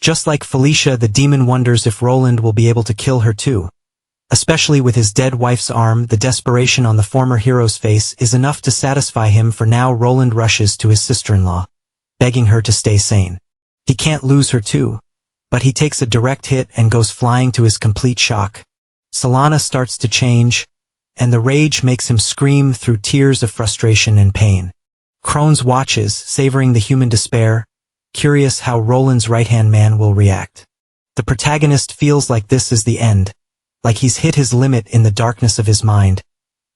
Just like Felicia, the demon wonders if Roland will be able to kill her too. Especially with his dead wife's arm, the desperation on the former hero's face is enough to satisfy him. For now, Roland rushes to his sister-in-law, begging her to stay sane. He can't lose her too, but he takes a direct hit and goes flying. To his complete shock, Solana starts to change, and the rage makes him scream through tears of frustration and pain. Crones watches, savoring the human despair, curious how Roland's right-hand man will react. The protagonist feels like this is the end, like he's hit his limit in the darkness of his mind.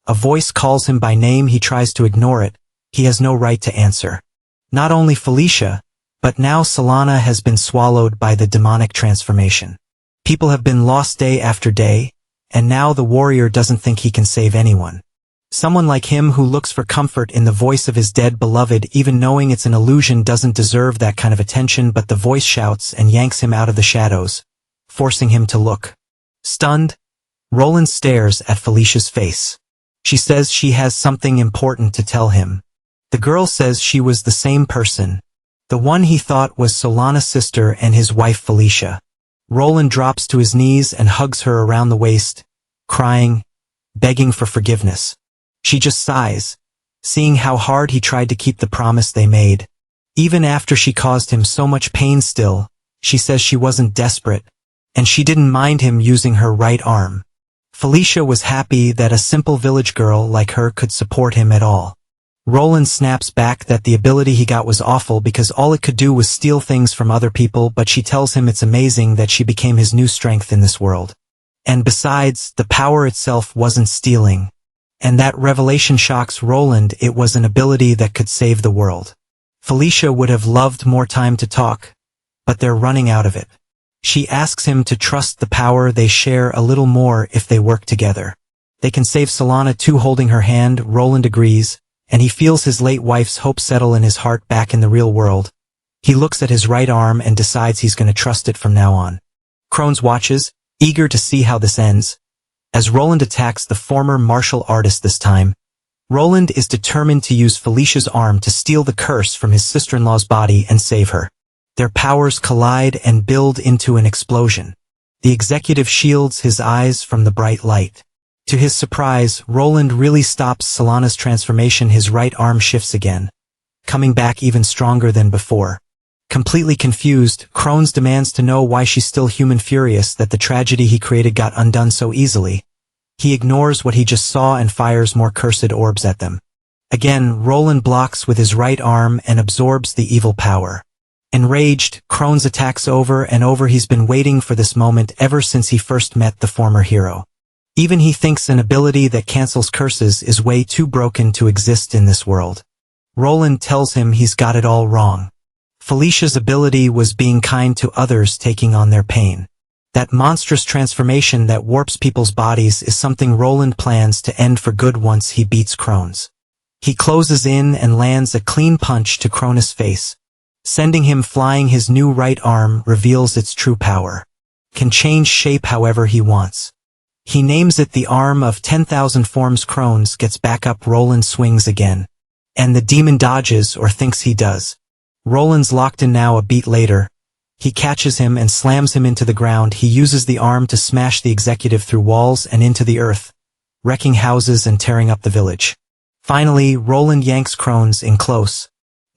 A voice calls him by name. He tries to ignore it. He has no right to answer. Not only Felicia, but now Solana has been swallowed by the demonic transformation. People have been lost day after day, and now the warrior doesn't think he can save anyone. Someone like him who looks for comfort in the voice of his dead beloved, even knowing it's an illusion, doesn't deserve that kind of attention. But the voice shouts and yanks him out of the shadows, forcing him to look. Stunned, Roland stares at Felicia's face. She says she has something important to tell him. The girl says she was the same person, the one he thought was Solana's sister and his wife Felicia. Roland drops to his knees and hugs her around the waist, crying, begging for forgiveness. She just sighs, seeing how hard he tried to keep the promise they made. Even after she caused him so much pain, still, she says she wasn't desperate, and she didn't mind him using her right arm. Felicia was happy that a simple village girl like her could support him at all. Roland snaps back that the ability he got was awful because all it could do was steal things from other people, but she tells him it's amazing that she became his new strength in this world. And besides, the power itself wasn't stealing. And that revelation shocks Roland. It was an ability that could save the world. Felicia would have loved more time to talk, but they're running out of it. She asks him to trust the power they share a little more if they work together. They can save Solana too. Holding her hand, Roland agrees, and he feels his late wife's hope settle in his heart back in the real world. He looks at his right arm and decides he's going to trust it from now on. Crones watches, eager to see how this ends. As Roland attacks the former martial artist this time, Roland is determined to use Felicia's arm to steal the curse from his sister-in-law's body and save her. Their powers collide and build into an explosion. The executive shields his eyes from the bright light. To his surprise, Roland really stops Solana's transformation. His right arm shifts again, coming back even stronger than before. Completely confused, Crones demands to know why she's still human, furious that the tragedy he created got undone so easily. He ignores what he just saw and fires more cursed orbs at them. Again, Roland blocks with his right arm and absorbs the evil power. Enraged, Crones attacks over and over. He's been waiting for this moment ever since he first met the former hero. Even he thinks an ability that cancels curses is way too broken to exist in this world. Roland tells him he's got it all wrong. Felicia's ability was being kind to others, taking on their pain. That monstrous transformation that warps people's bodies is something Roland plans to end for good once he beats Crones. He closes in and lands a clean punch to Cronus' face, sending him flying. His new right arm reveals its true power. Can change shape however he wants. He names it the Arm of 10,000 Forms. Crones gets back up. Roland swings again, and the demon dodges, or thinks he does. Roland's locked in now. A beat later, he catches him and slams him into the ground. He uses the arm to smash the executive through walls and into the earth, wrecking houses and tearing up the village. Finally, Roland yanks Crones in close,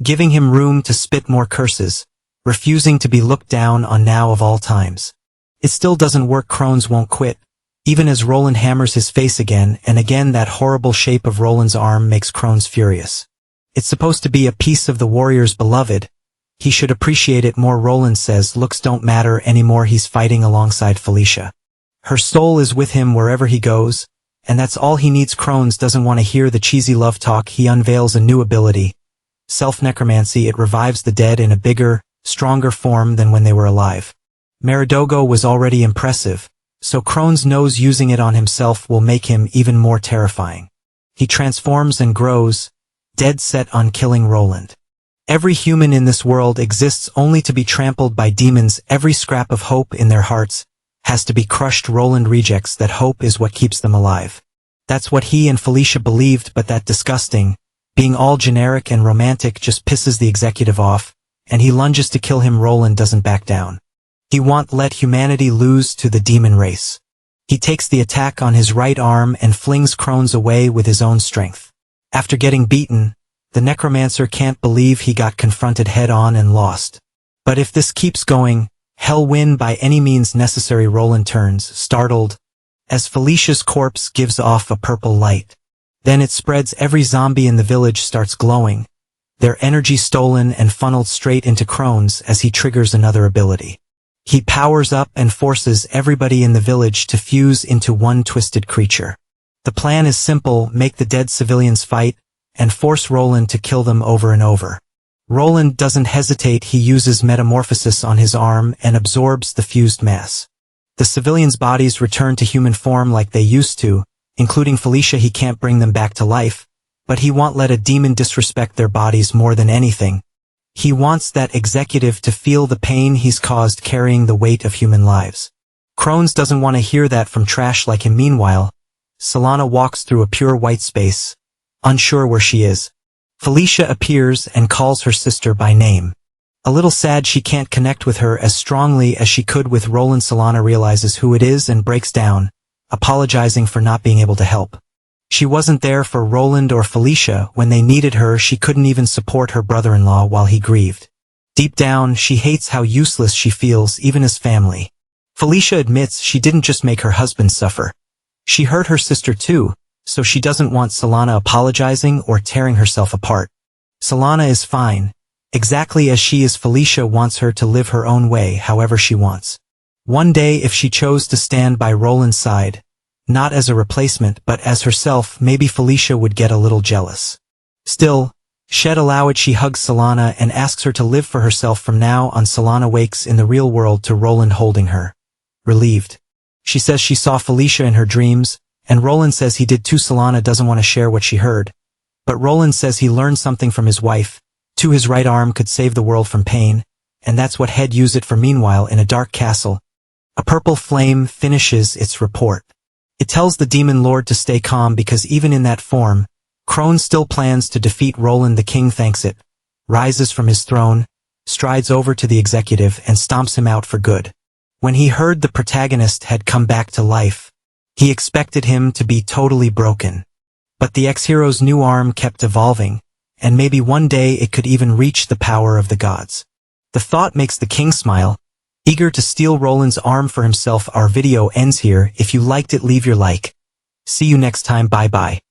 giving him room to spit more curses, refusing to be looked down on now of all times. It still doesn't work. Crones won't quit, even as Roland hammers his face again and again. That horrible shape of Roland's arm makes Crones furious. It's supposed to be a piece of the warrior's beloved. He should appreciate it more. Roland says looks don't matter anymore. He's fighting alongside Felicia. Her soul is with him wherever he goes, and that's all he needs. Crones doesn't want to hear the cheesy love talk. He unveils a new ability, self-necromancy. It revives the dead in a bigger, stronger form than when they were alive. Meridogo was already impressive, so Crones knows using it on himself will make him even more terrifying. He transforms and grows, dead set on killing Roland. Every human in this world exists only to be trampled by demons. Every scrap of hope in their hearts has to be crushed. Roland rejects that hope is what keeps them alive. That's what he and Felicia believed, but that disgusting, being all generic and romantic just pisses the executive off, and he lunges to kill him. Roland doesn't back down. He won't let humanity lose to the demon race. He takes the attack on his right arm and flings Crones away with his own strength. After getting beaten, the necromancer can't believe he got confronted head-on and lost. But if this keeps going, he'll win by any means necessary. Roland turns, startled, as Felicia's corpse gives off a purple light. Then it spreads. Every zombie in the village starts glowing, their energy stolen and funneled straight into Crones as he triggers another ability. He powers up and forces everybody in the village to fuse into one twisted creature. The plan is simple: make the dead civilians fight, and force Roland to kill them over and over. Roland doesn't hesitate. He uses metamorphosis on his arm and absorbs the fused mass. The civilians' bodies return to human form like they used to, including Felicia. He can't bring them back to life, but he won't let a demon disrespect their bodies more than anything. He wants that executive to feel the pain he's caused carrying the weight of human lives. Crones doesn't want to hear that from trash like him. Meanwhile, Solana walks through a pure white space, unsure where she is. Felicia appears and calls her sister by name. A little sad she can't connect with her as strongly as she could with Roland. Solana realizes who it is and breaks down, apologizing for not being able to help. She wasn't there for Roland or Felicia when they needed her. She couldn't even support her brother-in-law while he grieved. Deep down, she hates how useless she feels, even as family. Felicia admits she didn't just make her husband suffer. She hurt her sister too, so she doesn't want Solana apologizing or tearing herself apart. Solana is fine, exactly as she is. Felicia wants her to live her own way however she wants. One day, if she chose to stand by Roland's side, not as a replacement but as herself, maybe Felicia would get a little jealous. Still, she'd allow it. She hugs Solana and asks her to live for herself from now on. Solana wakes in the real world to Roland holding her, relieved. She says she saw Felicia in her dreams, And Roland says he did too. Solana doesn't want to share what she heard. But Roland says he learned something from his wife. Too, his right arm could save the world from pain. And that's what Head used it for. Meanwhile, in a dark castle, a purple flame finishes its report. It tells the demon lord to stay calm because even in that form, Crone still plans to defeat Roland. The king thanks it, rises from his throne, strides over to the executive and stomps him out for good. When he heard the protagonist had come back to life, he expected him to be totally broken. But the ex-hero's new arm kept evolving, and maybe one day it could even reach the power of the gods. The thought makes the king smile, eager to steal Roland's arm for himself. Our video ends here. If you liked it, leave your like. See you next time. Bye bye.